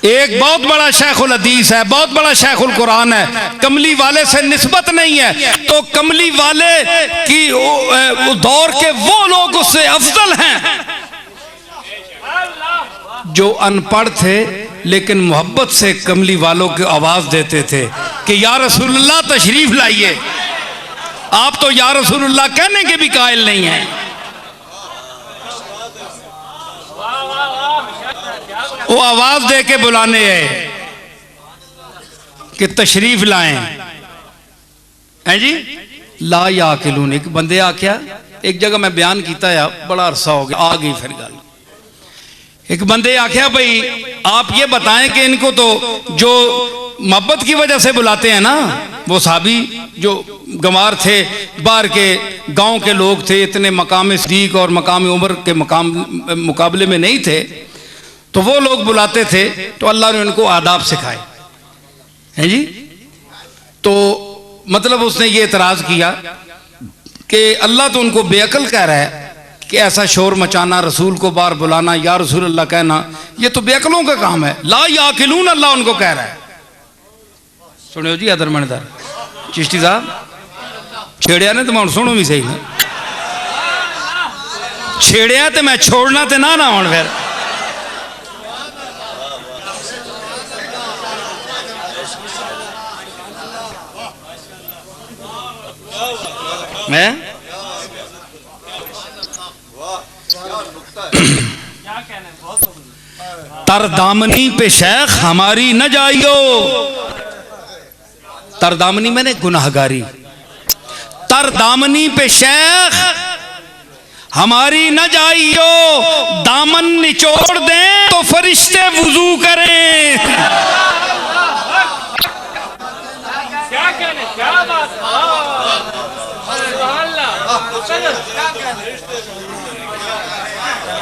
एक बहुत बड़ा शेखुल हदीस है, बहुत बड़ा शेखुल कुरान है, कमली वाले से निस्बत नहीं है, तो कमली वाले की दौर के वो लोग उससे अफजल हैं जो अनपढ़ थे लेकिन मोहब्बत से कमली वालों को आवाज देते थे कि या रसूलुल्लाह तशरीफ लाइए। आप तो या रसूलुल्लाह कहने के भी कायल नहीं हैं। वो आवाज दे के बुलाने है कि तशरीफ लाएं, है जी। ला याकिलून, एक बंदे आख्या, एक जगह मैं बयान किया है, बड़ा अरसा हो गया, आ गई फिर गल। एक बंदे आख्या भाई आप ये बताएं कि इनको तो जो मोहब्बत की वजह से बुलाते हैं ना, वो साहबी जो गंवार थे, बाहर के गांव के लोग थे, इतने मकाम सदीक और मकाम उमर के मुकाबले में नहीं थे, तो वो लोग बुलाते थे, तो अल्लाह ने उनको आदाब सिखाए, हैं जी। तो मतलब उसने ये एतराज किया कि अल्लाह तो उनको बेअकल कह रहा है कि ऐसा शोर मचाना, रसूल को बार बुलाना, या रसूल अल्लाह कहना, ये तो बेअकलों का काम है। ला याकिलून अल्लाह उनको कह रहा है। सुनियो जी अदर मनदर चिश्ती साहब छेड़िया ने तो मैं सुनो भी सही ना, छेड़िया तो मैं छोड़ना तो ना हूं फिर। मैं तरदामनी पे शेख हमारी न जाइयो, तरदामनी मैंने गुनाहगारी, तरदामनी पे शेख हमारी न जाइयो, दामन निचोड़ दें तो फरिश्ते वुजू करें। क्या कहने, क्या बात,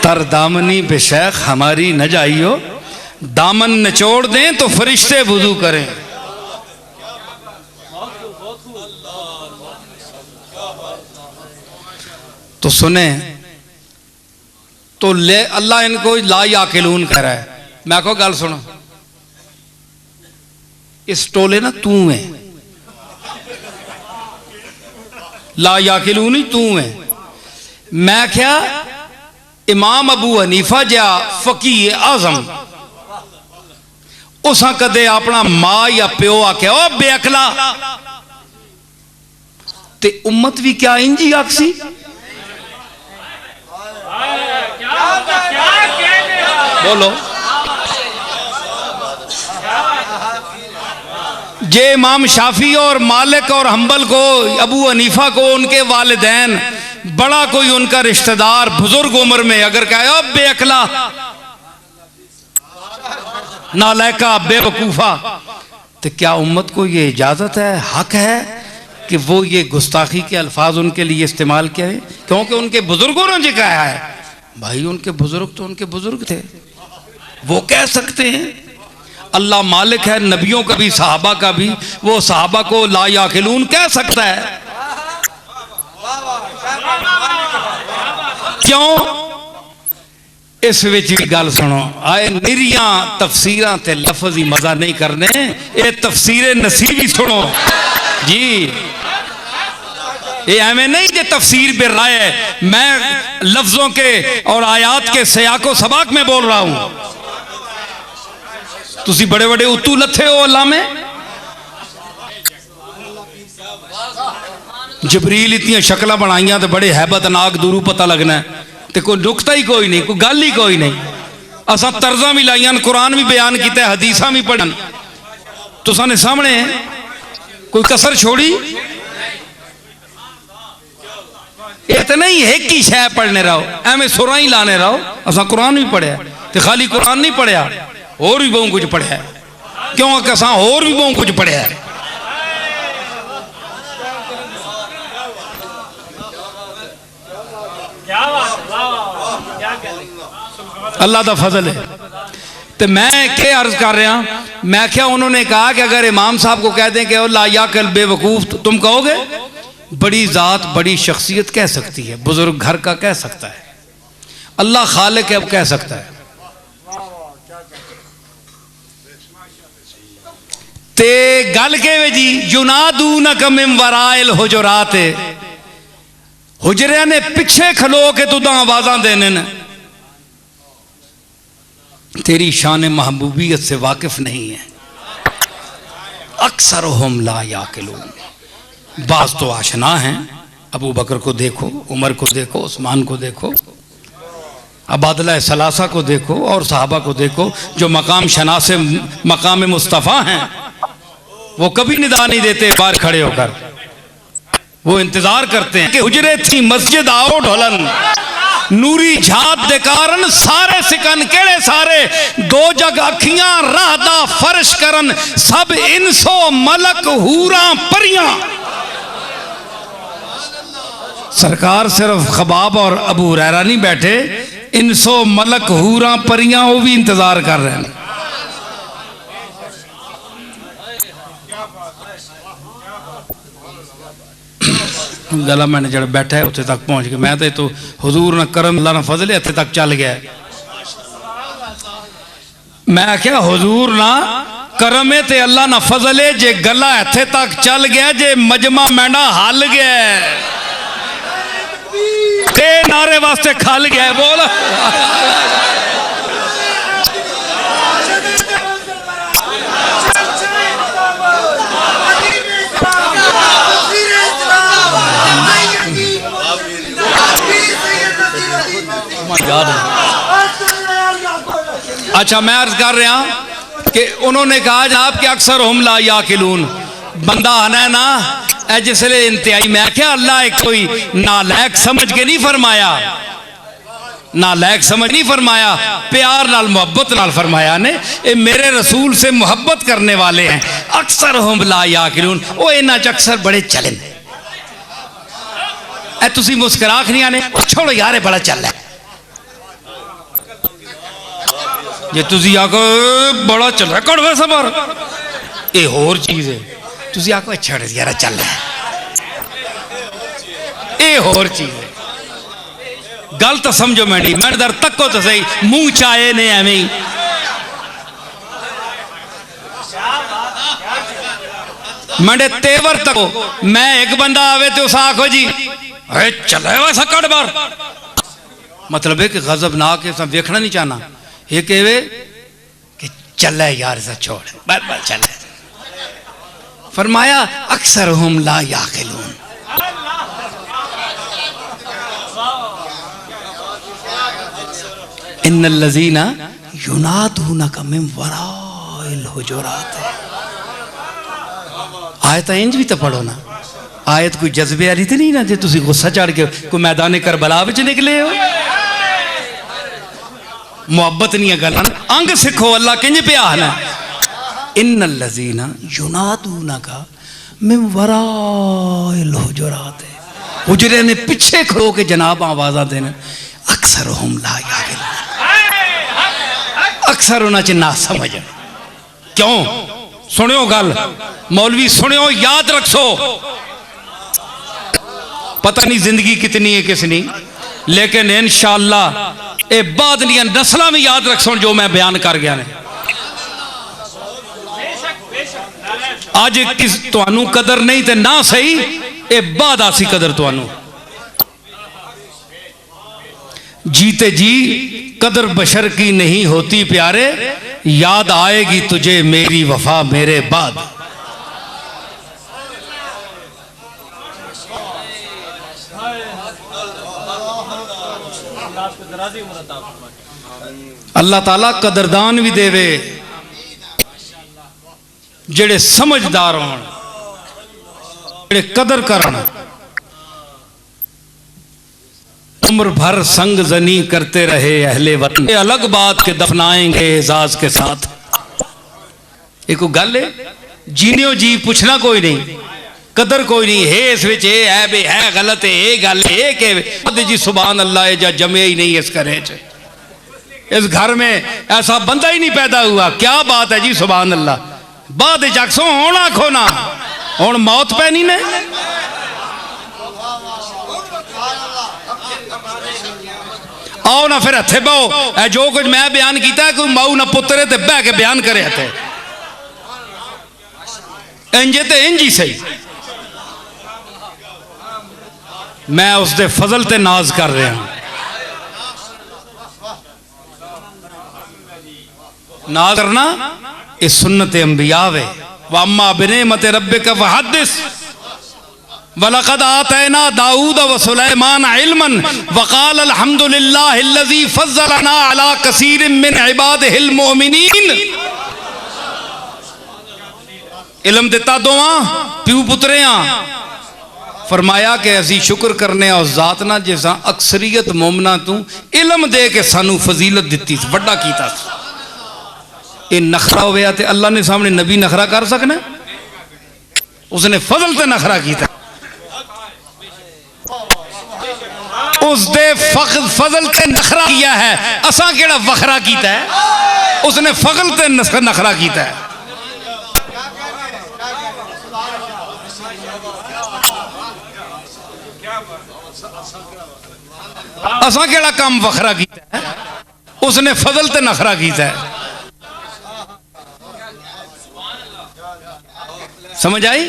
तरदामनी पे शेख हमारी न जाइयो, दामन निचोड़ दें तो फरिश्ते वुजू करें। तो सुने तो ले अल्लाह इनको ला याकिलून कह रहा है। मैं को गल सुनो, इस टोले ना तू है, ला याकिलून ही तू है। मैं क्या इमाम अबू हनीफा जा फकीह आजम उस कदे अपना मां या प्यो आख्या ओ बेअकला, ते उम्मत भी क्या इंजी आखसी। बोलो, जे इमाम शाफी और मालिक और हम्बल को, अबू हनीफा को उनके वालिदैन, बड़ा कोई उनका रिश्तेदार बुजुर्ग उम्र में अगर कहे ओ बेअकला, नालायका, बेवकूफा, तो क्या उम्मत को ये इजाजत है, हक है कि वो ये गुस्ताखी के अल्फाज उनके लिए इस्तेमाल किए? क्योंकि उनके बुजुर्गों ने जो कहा है। भाई उनके बुजुर्ग तो उनके बुजुर्ग थे, वो कह सकते हैं। अल्लाह मालिक है नबियों का भी सहाबा का भी, वो सहाबा को ला याकिलून कह सकता है। क्यों? इस विच भी गल सुनो, आए निरिया तफसीरां ते लफ्ज़ ही मजा नहीं करने, ये तफसीरे नसीबी सुनो जी। ये एवं नहीं जे तफसीर पे राय है, मैं लफ्जों के और आयात के सयाको सबाक में बोल रहा हूं। तुसी बड़े बड़े उतू लथे हो अल्लाह में, जबरील इतनी शक्ल बनाइया तो बड़े हैबतनाक दूरू पता लगना है, तो कोई नुकता ही कोई नहीं, कोई गल ही कोई नहीं। असा तर्जा भी लाइया, कुरान भी बयान किया, हदीसा भी पढ़न, तो साने सामने कोई कसर छोड़ी। इतना ही एक ही शय पढ़ने रहो, एवं सुरा ही लाने रहो। असा कुरान भी पढ़िया, तो खाली कुरान नहीं पढ़िया, और भी बहुत कुछ पढ़िया। क्यों कि असा और भी बहुत कुछ पढ़िया। अल्लाह का फजल है। तो मैं क्या अर्ज कर रहा, मैं क्या उन्होंने कहा कि अगर इमाम साहब को कह दें कि ला याकिल बेवकूफ, तो तुम कहोगे बड़ी जात बड़ी शख्सियत कह सकती है, बुजुर्ग घर का कह सकता है, अल्लाह खालिक है अब कह सकता है। ते गल के वे जी, युनादूनक मिन वराइल हुजुरात, हुजरिया ने पिछे खलो के तुदा आवाजा देने न, तेरी शान महबूबियत से वाकिफ नहीं है। अक्सर हम ला याकिलून, बाज तो आशना हैं। अबू बकर को देखो, उमर को देखो, उस्मान को देखो, अबादला सलासा को देखो, और सहाबा को देखो जो मकाम शनासे मकाम मुस्तफ़ा हैं। वो कभी निदा नहीं देते बाहर खड़े होकर, वो इंतजार करते हैं कि हुजरे थी मस्जिद आओ ढोलन, नूरी झात दे कारण सारे सिकन केड़े सारे, दो जग अखियां राहदा फर्श करन, सब इंसो मलक हूरा परियां। सरकार सिर्फ खबाब और अबू हुरैरा नहीं बैठे, इंसो मलक हूरा परियां वो भी इंतजार कर रहे हैं। गला मैंने जरा बैठा है उत्थे तक पहुंच गया। मैं तो हुजूर ना करम अल्लाह ना फजल इत्थे तक चल गया। मैं क्या हुजूर ना करम है ते अल्लाह ना फजल है, जे गला इत्थे तक चल गया, जे मजमा मैंडा हल गया, ते नारे वास्ते खल गया। बोल अच्छा, मैं अर्ज कर रहा कि उन्होंने कहा जनाब कि अक्सर हम ला याकिलून, बंदा आना है ना जिसले इंतहाई। मैं क्या अल्लाह एक कोई नालायक समझ के नहीं फरमाया, नालायक समझ नहीं फरमाया, प्यार नाल मोहब्बत नाल फरमाया ने। ये मेरे रसूल से मोहब्बत करने वाले हैं। अक्सर हम ला याकिलून, वो इन्हां च अक्सर बड़े चले। तुसी मुस्कराख नहीं आने, छोड़ो यार बड़ा चल रहा है। जे तुसी आखो बड़ा चल रहा है कड़वा सबर, ये होर चीज है। तुसी आखो छड़ यार चल रहा है, ये होर चीज है। गल तो समझो मैंने, मैं दर तको तो सही, मुंह चाहे ने एवं ही मंडे तेवर तको मैं एक बंदा आवे तो उस आखो जी अरे चले वैसा कट बार मतलब है कि गजब ना के सब देखना नहीं चाहना ये कहवे कि चले यार ऐसा छोड़ बार बार चले फरमाया अक्सर हम ला याकिलून इन्नल लज़ीना युनादूनका मिन वराइल हुजुरात। आयत इंज भी तो पढ़ो ना, आयत कोई जज्बे वाली तो नहीं ना जे तुसी गुस्सा चढ़ के कोई मैदान करबला विच निकले हो। मुहब्बत नहीं गल्लां अंग सिखो अल्लाह किंज पिया है इन्नल लज़ीना युनादूनका मिन वराइल हुजुरात। हुजरे ने पीछे खड़ो के जनाब आवाज़ां देने अक्सर हम ला याकिलून अक्सर उन्हें च ना समझ क्यों सुनियो गल मौलवी सुनियो याद रखो पता नहीं जिंदगी कितनी है किसनी लेकिन इंशाअल्लाह ए बाद दियां नस्लां भी याद रखो जो मैं बयान कर गया ने। आज किस तुहानू कदर नहीं ते ना सही ए बाद आसी कदर तुहानू जीते जी कदर बशर की नहीं होती प्यारे याद आएगी तुझे मेरी वफा मेरे बाद। अल्लाह ताला कदरदान भी देवे जेड़े समझदार हों जेड़े कदर करन उम्र भर संग जनी करते रहे अहले वतन। अलग बात के दफनाएंगे एजाज के साथ। एक गल है जीनियो जी पूछना कोई नहीं कदर कोई नहीं है इस विच है बे है गलत है ये गल है के जी सुभान अल्लाह है जा जमे ही नहीं इस घरे च इस घर में ऐसा बंदा ही नहीं पैदा हुआ क्या बात है जी सुभान अल्लाह बाद जक्सों होना खोना हुण मौत पैनी ने। आओ ना फिर हथे बहो जो कुछ मैं बयान किया कोई माऊ ना पुत्रे ते बह के बयान करे हथे इंजे ते इंज ही सही। मैं उसके फजल ते नाज कर रहा नाज करना ये सुन्नत अंबिया वे वम्मा बिनेमत रब्बिका फहद्दिस वलक़द आतैना दाऊद व सुलैमान इल्मन वक़ाल अल्हम्दुलिल्लाहिल्लज़ी फ़ज़्ज़लना अला कसीरिम मिन इबादिहिल मोमिनीन। इल्म दिता दोवां प्यू पुत्रियां फरमाया कि असी शुक्र करने उस जात ना जिसा अक्सरियत मोमना तू इल्म दे के सानू फजीलत दिती वड्डा कीता। ये नखरा होया ते अल्लाह ने सामने नबी नखरा कर सकना उसने फजल ते नखरा कीता उसने फजल ते नखरा किया है असा केड़ा वखरा कीता है उसने फजल ते नखरा कीता है। असा केड़ा काम वखरा कीता है उसने फजल ते नखरा कीता है। समझ आई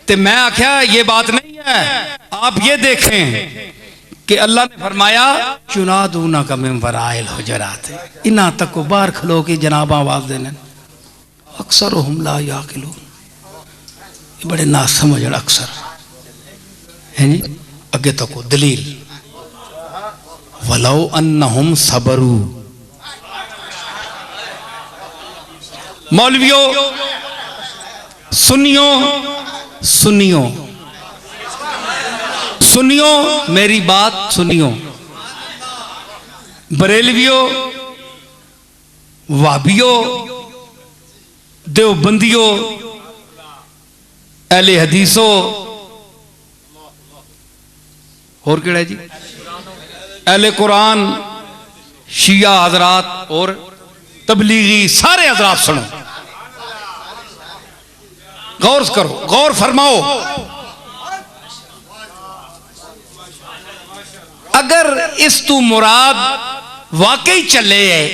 ते मैं आख्या ये बात नहीं है आप ये देखें कि अल्लाह ने फरमाया चुनादूना का मिन वराइल हुजुरात इना तक को बाहर खलो के जनाब आवाज देने अक्सर हम ला याकिलून ये बड़े ना समझ अक्सर है जी। अगे तक को दलील वलौ अन्नहुम सबरू मौलवियों सुनियो सुनियो सुनियो मेरी बात सुनियो बरेलवियों वाबियों देवबंदियों अहले हदीसों और केड़ा जी अहले कुरान शिया हजरात और तबलीगी सारे हजरात सुनो गौर करो गौर फरमाओ। अगर इस तू मुराद वाकई चले है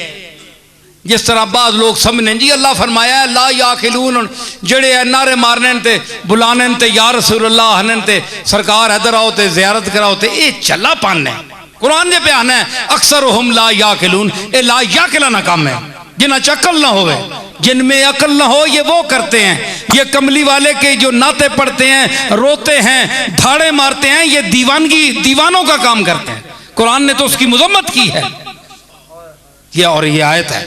जिस तरह बाद लोग समझने जी अल्लाह फरमाया है ला याकिलून जड़े नारे मारने ते बुलाने ते या रसूल अल्लाह हने ते सरकार इधर आओ ते ज़ियारत कराओ ते ये चला पान है कुरान दे बयान है अक्सर हम ला याकिलून ये ला याकिला ना काम है जिन्हें अकल ना होवे जिनमें अकल ना हो ये वो करते हैं ये कमली वाले के जो नाते पढ़ते हैं रोते हैं धाड़े मारते हैं ये दीवानगी दीवानों का काम करते हैं कुरान ने तो उसकी मजम्मत की है ये और ये आयत है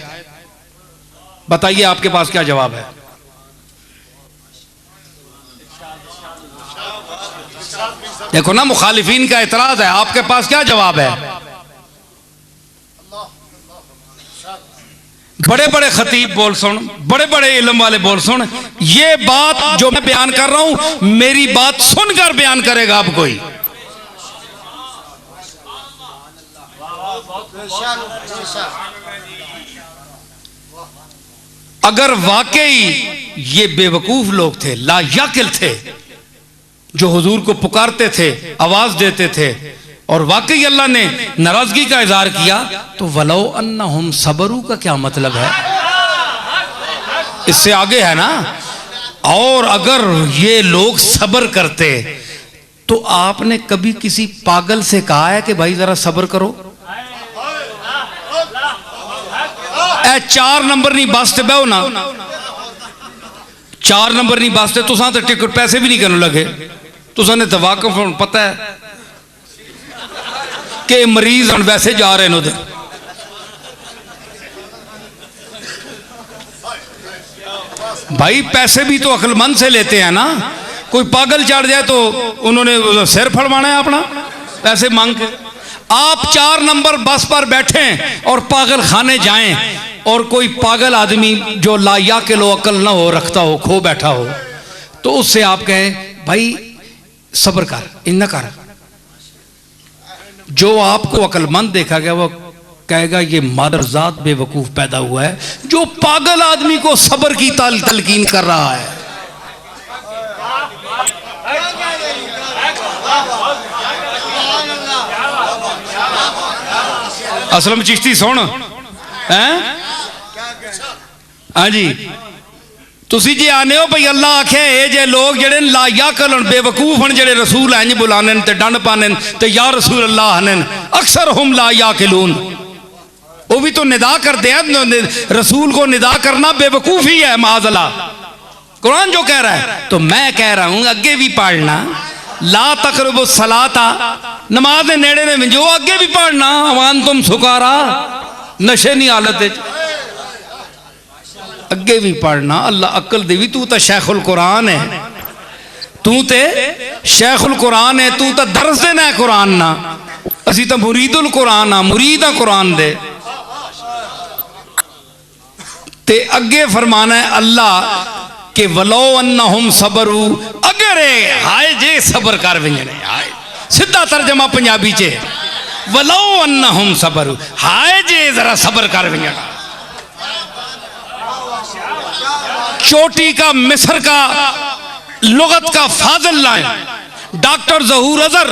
बताइए आपके पास क्या जवाब है देखो ना मुखालिफीन का एतराज है आपके पास क्या जवाब है बड़े बड़े खतीब बोल सुन बड़े बड़े इल्म वाले बोल सुन ये बात जो मैं बयान कर रहा हूं मेरी बात सुनकर बयान करेगा अब कोई अगर वाकई ये बेवकूफ लोग थे लायाकिल थे जो हुजूर को पुकारते थे आवाज देते थे और वाकई अल्लाह ने नाराजगी का इजहार किया तो वलो अन्नहुम सबरू का क्या मतलब है इससे आगे है ना और अगर ये लोग सब्र करते तो आपने कभी किसी पागल से कहा है कि भाई जरा सब्र करो 4 नंबर नहीं बस ते बहो ना 4 नंबर नहीं बस ते तुसा तो टिकट पैसे भी नहीं करने लगे तुसा ने तो वाकफ पता है कि मरीज हम वैसे जा रहे हैं उधर भाई पैसे भी तो अक्लमंद से लेते हैं ना कोई पागल चढ़ जाए तो उन्होंने सिर फड़वाना है अपना पैसे मांग के आप 4 नंबर बस पर बैठे और पागल खाने जाएं और कोई पागल आदमी जो लायाकिल लो अकल ना हो रखता हो खो बैठा हो तो उससे आप कहें भाई सब्र कर इन्ना कर जो आपको अक्लमंद देखा गया वो कहेगा ये मादरजात बेवकूफ पैदा हुआ है जो पागल आदमी को सब्र की तलकीन कर रहा है असलम चिश्ती सुन हैं हाँ जी तुसी जी आने हो भाई अल्लाह आखे ये जे लोग जेड़े लायाकिल बेवकूफ हैं जेड़े रसूल इंज बुलाने ते डंड पाने ते या रसूल अल्लाह हने अक्सर हम लायाकिलून वो भी तो निदा करते हैं रसूल को निदा करना बेवकूफी है माज़अल्लाह कुरान जो कह रहा है तो मैं कह रहा हूं अगे भी पढ़ना ला तकरबु सलाता नमाज दे नेड़े ने जो अगे भी पढ़ना अवान तुम सुकारा नशे नहीं हालत अगे भी पढ़ना अल्लाह अकल देवी तू तो शेखुल कुरान है तू ते शेखुल कुरान है तू तो दर्स देना है कुरान ना असी तो मुरीदुल कुरान आ मुरीद आ कुरान दे ते अगे फरमाना है अल्लाह के वलो अन्नहुम सबरू अगर हाय जे सबर कर विंजने हाय सीधा तर्जमा पंजाबी चे वलो अन्नहुम सबरू हाय जे जरा सबर कर विंजना चोटी का मिस्र का लुगत का फाजिल लाए डॉक्टर जहूर अजहर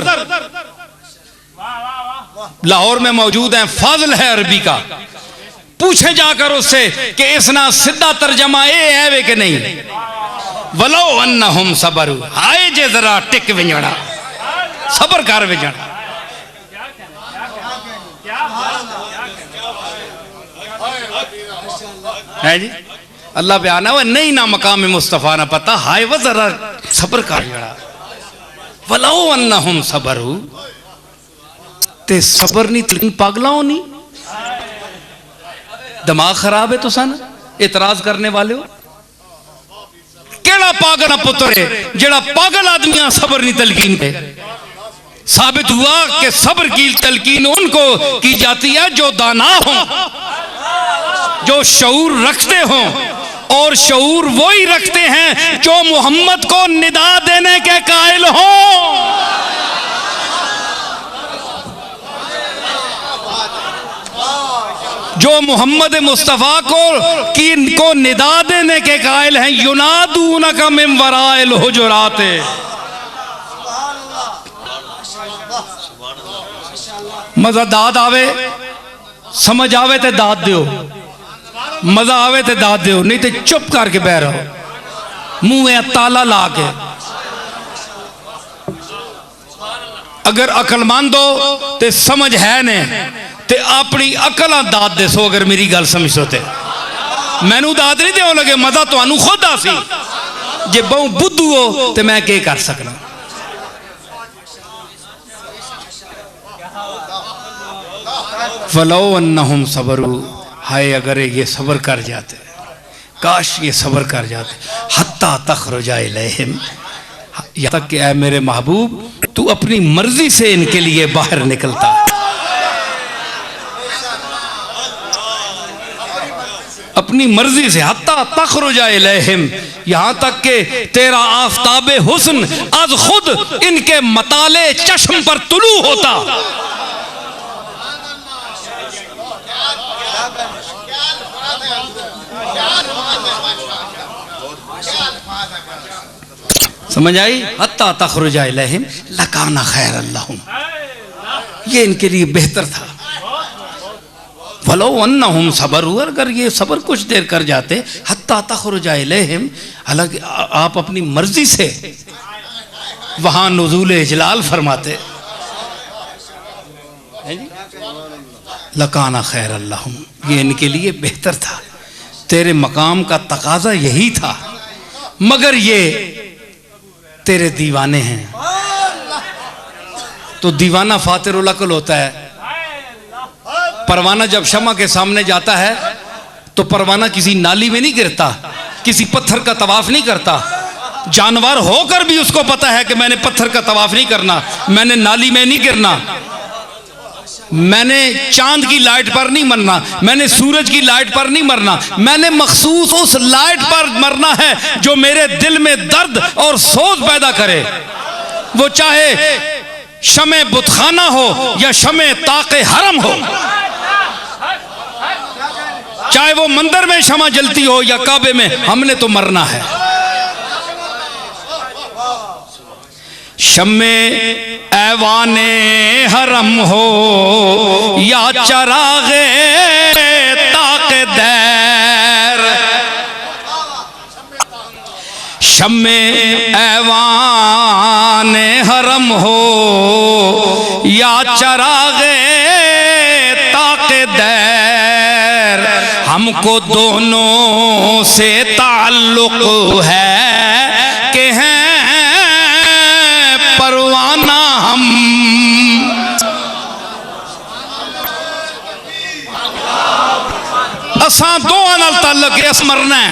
लाहौर में मौजूद हैं फाजिल है अरबी का पूछे जाकर उससे कि इसना सीधा तर्जमा ये है वे कि नहीं वलो अन्नहुम सबरू हाय जे जरा टिक विंजड़ा सबर कर विंजड़ा है जी अल्लाह बयान है नहीं ना मकाम मुस्तफ़ा ना पता हाय वो जरा सबर कर जड़ा वलो अन्नहुम सबरू ते सबर नहीं तीन पागला होनी दिमाग खराब है तो सन इतराज करने वाले हो केड़ा पागल पुत्र है जेड़ा पागल आदमी सबर नहीं तलकीन पे साबित हुआ कि सब्र की तलकीन उनको की जाती है जो दाना हो जो शऊर रखते हो और शऊर वो ही रखते हैं जो मोहम्मद को निदा देने के कायल हो जो मोहम्मद मुस्तफ़ा को निदा देने के कायल हैं युनादूनका मिन वराइल हुजुरात मजा दाद आवे समझ आवे ते दाद दियो मजा आवे तो दाद दो, नहीं तो चुप करके बह रहो, मुंह में ताला ला के। अगर अकलमंद हो तो समझ है ने ते अपनी अकल दाद दसो। अगर मेरी गल समझो तो मैनू दाद नहीं दो लगे, मजा तुहानू खुद आसी। जे बहु बुद्धू हो तो मैं क्या कर सकना। वलो अन्नहुम सबरू, हाय अगर ये सब्र कर जाते, काश ये सब्र कर जाते। हत्ता तखरुजा इलैहिम, यहाँ तक कि ऐ मेरे महबूब तू अपनी मर्जी से इनके लिए बाहर निकलता। अपनी मर्जी से, हत्ता तखरुजा इलैहिम, यहाँ तक कि तेरा आफताबे हुस्न आज खुद इनके मताले चश्म पर तुलू होता। समझ आई? हत्ता तखरुजा इलैहिम लकाना खैर अल्लाहुम, ये इनके लिए बेहतर था। वलो अन्नहुम सबरू, अगर ये सब्र कुछ देर कर जाते, हत्ता तखरुजा इलैहिम, हालांकि आप अपनी मर्जी से वहां नुज़ूल इजलाल फरमाते, लकाना खैर अल्लाहुम, ये इनके लिए बेहतर था। तेरे मकाम का तकाजा यही था, मगर ये तेरे दीवाने हैं। तो दीवाना फातिरुल अक्ल होता है। परवाना जब शमा के सामने जाता है तो परवाना किसी नाली में नहीं गिरता, किसी पत्थर का तवाफ नहीं करता। जानवर होकर भी उसको पता है कि मैंने पत्थर का तवाफ नहीं करना, मैंने नाली में नहीं गिरना, मैंने चांद की लाइट पर नहीं मरना, मैंने सूरज की लाइट पर नहीं मरना, मैंने मखसूस उस लाइट पर मरना है जो मेरे दिल में दर्द और सोच पैदा करे। वो चाहे शमे बुतखाना हो या शमे ताके हरम हो, चाहे वो मंदिर में शमा जलती हो या काबे में, हमने तो मरना है। शम्मे ऐवाने हरम हो या चरागे ताके दैर, शम्मे ऐवाने हरम हो या चरागे ताके दैर, हमको दोनों से ताल्लुक है कि हैं परवाना हम। असा दोवां नाल ताल्लुक है, अस मरना है।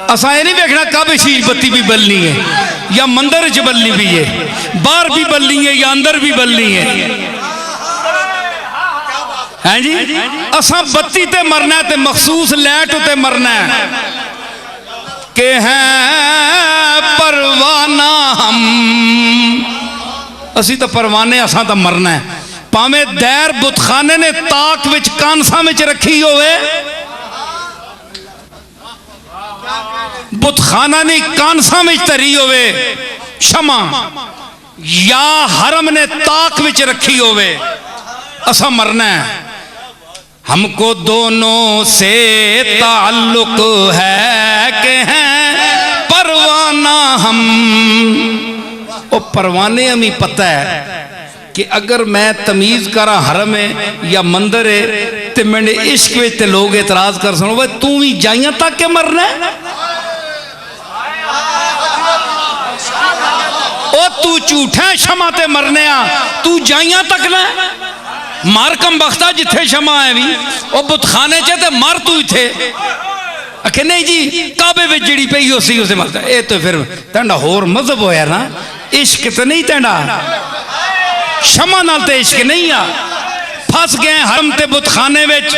असा ये नहीं देखना कब शीश बत्ती भी बलनी है या मंदिर च बलनी भी है, बाहर भी बलनी है या अंदर भी बलनी है। हैं जी, असा बत्ती ते मरना है, ते मखसूस लाइट ते मरना है के हैं परवाना हम। असी तो परवाने, असा तो मरना है। भावे दैर बुतखाने ने ताक विच कानसा विच रखी होवे, बुतखाना ने कानसा विच धरी होवे शमा, या हरम ने ताक विच रखी होवे, असा मरना है। हमको दोनों से ताल्लुक है कि हैं परवाना हम। ओ परवाने हमें पता है कि अगर मैं तमीज करा हरम है या मंदिर है तो मैंने इश्क में लोग एतराज कर सुनो, भाई तू भी जाइया तक के मरना है। ओ तू झूठा शमा ते मरने आ, तू जाइया तक ना मार कम बख्ता जिथे शमा है भी वो बुतखाने च ते मर तू इथे। आखे नहीं जी काबे में जिड़ी पई उसी उसे मरता। ये तो फिर तेंडा होर मजहब होया ना, इश्क तो नहीं तेंडा, शमा नाल ते इश्क नहीं आ। फस गए हरम ते बुतखाने विच,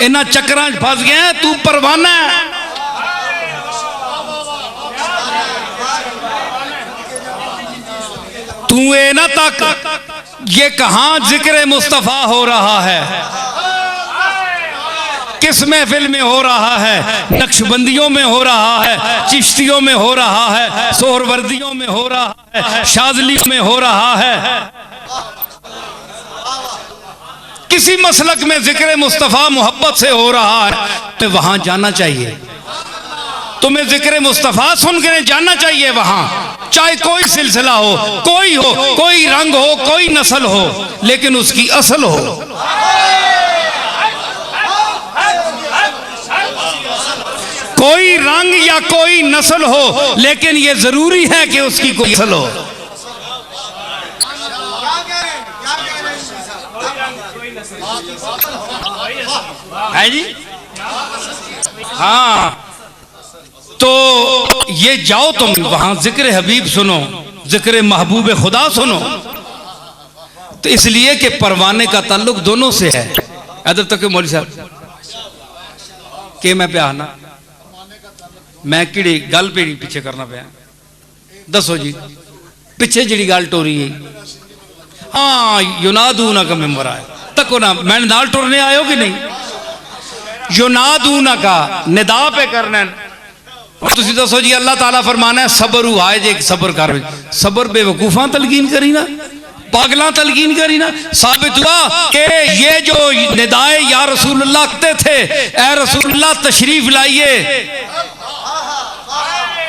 इन्हां चक्करां च फस गए। तू परवाना है, तू ये ना तक ये कहां जिक्र मुस्तफा हो रहा है, किस महफिल में हो रहा है, नक्शबंदियों में हो रहा है, चिश्तियों में हो रहा है, सोहरवर्दियों में हो रहा है, शाजलियों में हो रहा है। किसी मसलक में जिक्र मुस्तफ़ा मोहब्बत से हो रहा है तो वहां जाना चाहिए। तुम्हें जिक्र मुस्तफ़ा सुन के जाना चाहिए वहां, चाहे कोई सिलसिला हो, कोई रंग हो, कोई नस्ल हो, लेकिन उसकी असल हो। कोई रंग या कोई नस्ल हो, लेकिन यह जरूरी है कि उसकी कोई असल हो। है जी? हाँ, तो ये जाओ तुम वहां जिक्र हबीब सुनो, जिक्र महबूब खुदा सुनो। तो इसलिए कि परवाने का ताल्लुक दोनों से है। इधर तक मौलवी साहब के मैं पे आना, मैं किड़ी गल पे पीछे करना पाया, दसो जी पिछे जी गल टोरी है। हाँ, युनादूना का मेंबर आया तको ना, मैंने नाल टुरने आयो कि नहीं? युनादूना का निदा पे करना। तुसी दसो जी, अल्लाह ताला फरमाना है सबर हुआ है जे सबर कर। सबर बेवकूफा तलकीन करी ना, पागला तलकीन करी ना। साबित हुआ कि ये जो निदाए या रसूलुल्लाह कहते थे, ए रसूलुल्लाह तशरीफ लाइए,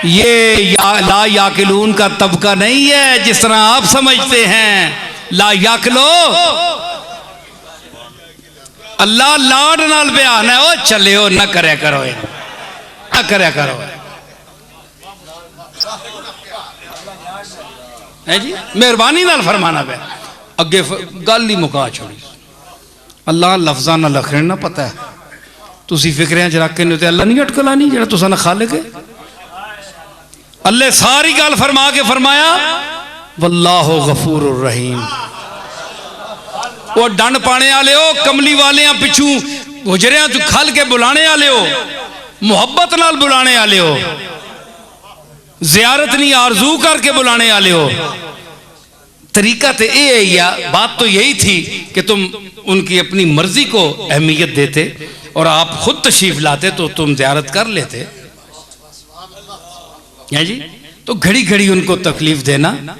ये ला याकिलून का तबका नहीं है जिस तरह आप समझते हैं। ला याकलो अल्लाह लाड नाल बयान है, ओ चले हो ना करया करो, ना करया करो। है जी, मेहरबानी नाल फरमाना पे अगे गल ही मुका छोड़ी। अल्लाह लफ्जा ना लखने ना पता है, तुसी फिक्रियां च रख के नहीं, अल्लाह नहीं अटकला नहीं जरा तुसा ना खाले के। अल्लाह सारी गल फरमा के फरमाया वल्लाहु गफूरुर रहीम। वो डंड पाने वाले हो, कमली वाले पिछू गुजरिया तू खल के बुलाने वाले हो, मुहब्बत नाल बुलाने वाले हो, जियारत नहीं आरजू करके बुलाने वाले हो। तरीका तो ये है, या बात तो यही थी कि तुम उनकी अपनी मर्जी को अहमियत देते और आप खुद तशरीफ लाते तो तुम जियारत कर लेते। है जी, तो घड़ी घड़ी उनको तकलीफ देना।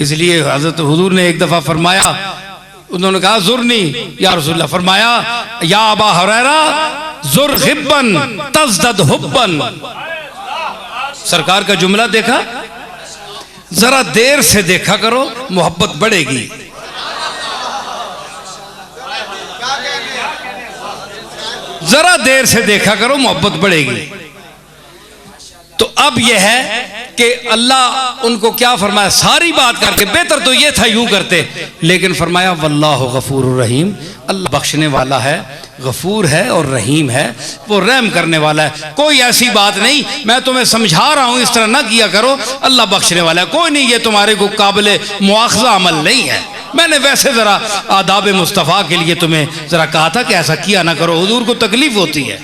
इसलिए हजरत हुजूर ने एक दफा फरमाया, उन्होंने कहा जुरनी या रसूलल्लाह, फरमाया या अबा हुरैरा जुर हिब्बन तज़दद हुब्बन। सरकार का जुमला देखा, जरा देर से देखा करो मोहब्बत बढ़ेगी। जरा देर से देखा करो मोहब्बत बढ़ेगी। तो अब यह है कि अल्लाह उनको क्या फरमाया, सारी बात करके बेहतर तो यह था यूं करते, लेकिन फरमाया वल्लाहु गफूरुर रहीम। अल्लाह बख्शने वाला है, गफूर है और रहीम है, वो रहम करने वाला है। कोई ऐसी बात नहीं, मैं तुम्हें समझा रहा हूं इस तरह ना किया करो, अल्लाह बख्शने वाला है। कोई नहीं, ये तुम्हारे को काबिल मुआखजा अमल नहीं है। मैंने वैसे जरा आदाब मुस्तफ़ा के लिए तुम्हें जरा कहा था कि ऐसा किया ना करो, हुजूर को तकलीफ होती है।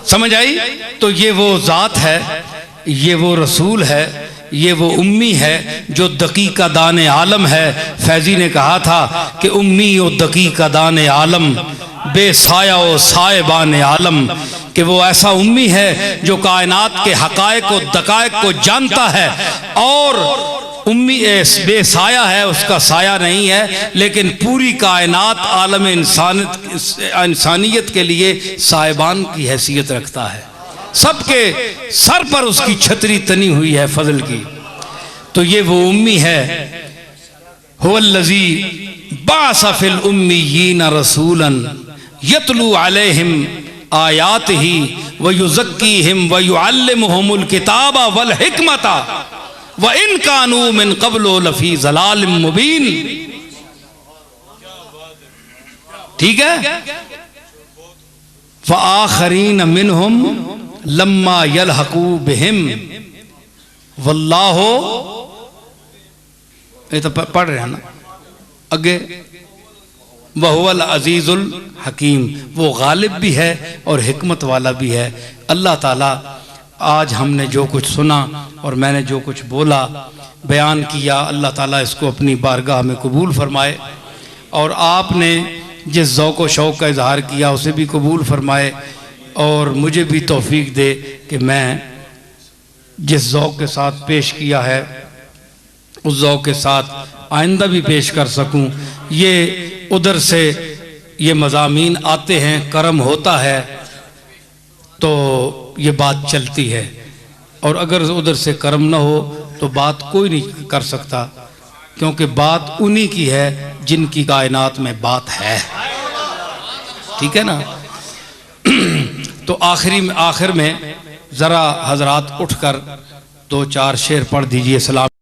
समझ आई? तो ये वो जात है, ये वो रसूल है, ये वो उम्मी है जो दकीका दान आलम है। फैजी ने कहा था कि उम्मी ओ दकीका दान आलम बेसाया ओ साहिबान आलम, कि वो ऐसा उम्मी है जो कायनात के हकायक को दकायक को जानता है, और उम्मी बेसाया है, उसका साया नहीं है, लेकिन पूरी कायनात आलम इंसानियत के लिए साहिबान की हैसियत रखता है। सबके सर पर उसकी छतरी तनी हुई है फजल की। तो ये वो उम्मी है। हुवल्लज़ी बाअसा फिल उम्मिय्यीना रसूलन यतलू अलैहिम आयातिही व युज़क्कीहिम व युअल्लिमुहुमुल किताबा वल हिकमता व इन कानू मिन क़ब्लु लफ़ी ज़लालिम मुबीन। ठीक है। व आखरीन मिनहुम लम्मा यलहकू बिहिम वल्लाहु, ये तो पढ़ रहे हैं ना आगे, वहुवल अजीजुल हकीम, वो गालिब भी है और हिकमत वाला भी है। अल्लाह ताला आज हमने जो कुछ सुना और मैंने जो कुछ बोला बयान किया, अल्लाह ताला इसको अपनी बारगाह में कबूल फरमाए, और आपने जिस ज़ौक़ व शौक़ का इजहार किया उसे भी कबूल फरमाए, और मुझे भी तौफीक दे कि मैं जिस ज़ौक़ के साथ पेश किया है उस ज़ौक़ के साथ आइंदा भी पेश कर सकूं। ये उधर से ये मज़ामीन आते हैं, करम होता है तो ये बात चलती है, और अगर उधर से करम ना हो तो बात कोई नहीं कर सकता, क्योंकि बात उन्हीं की है जिनकी कायनात में बात है। ठीक है ना। तो आखिर में ज़रा हजरात उठकर 2-4 शेर पढ़ दीजिए। सलाम।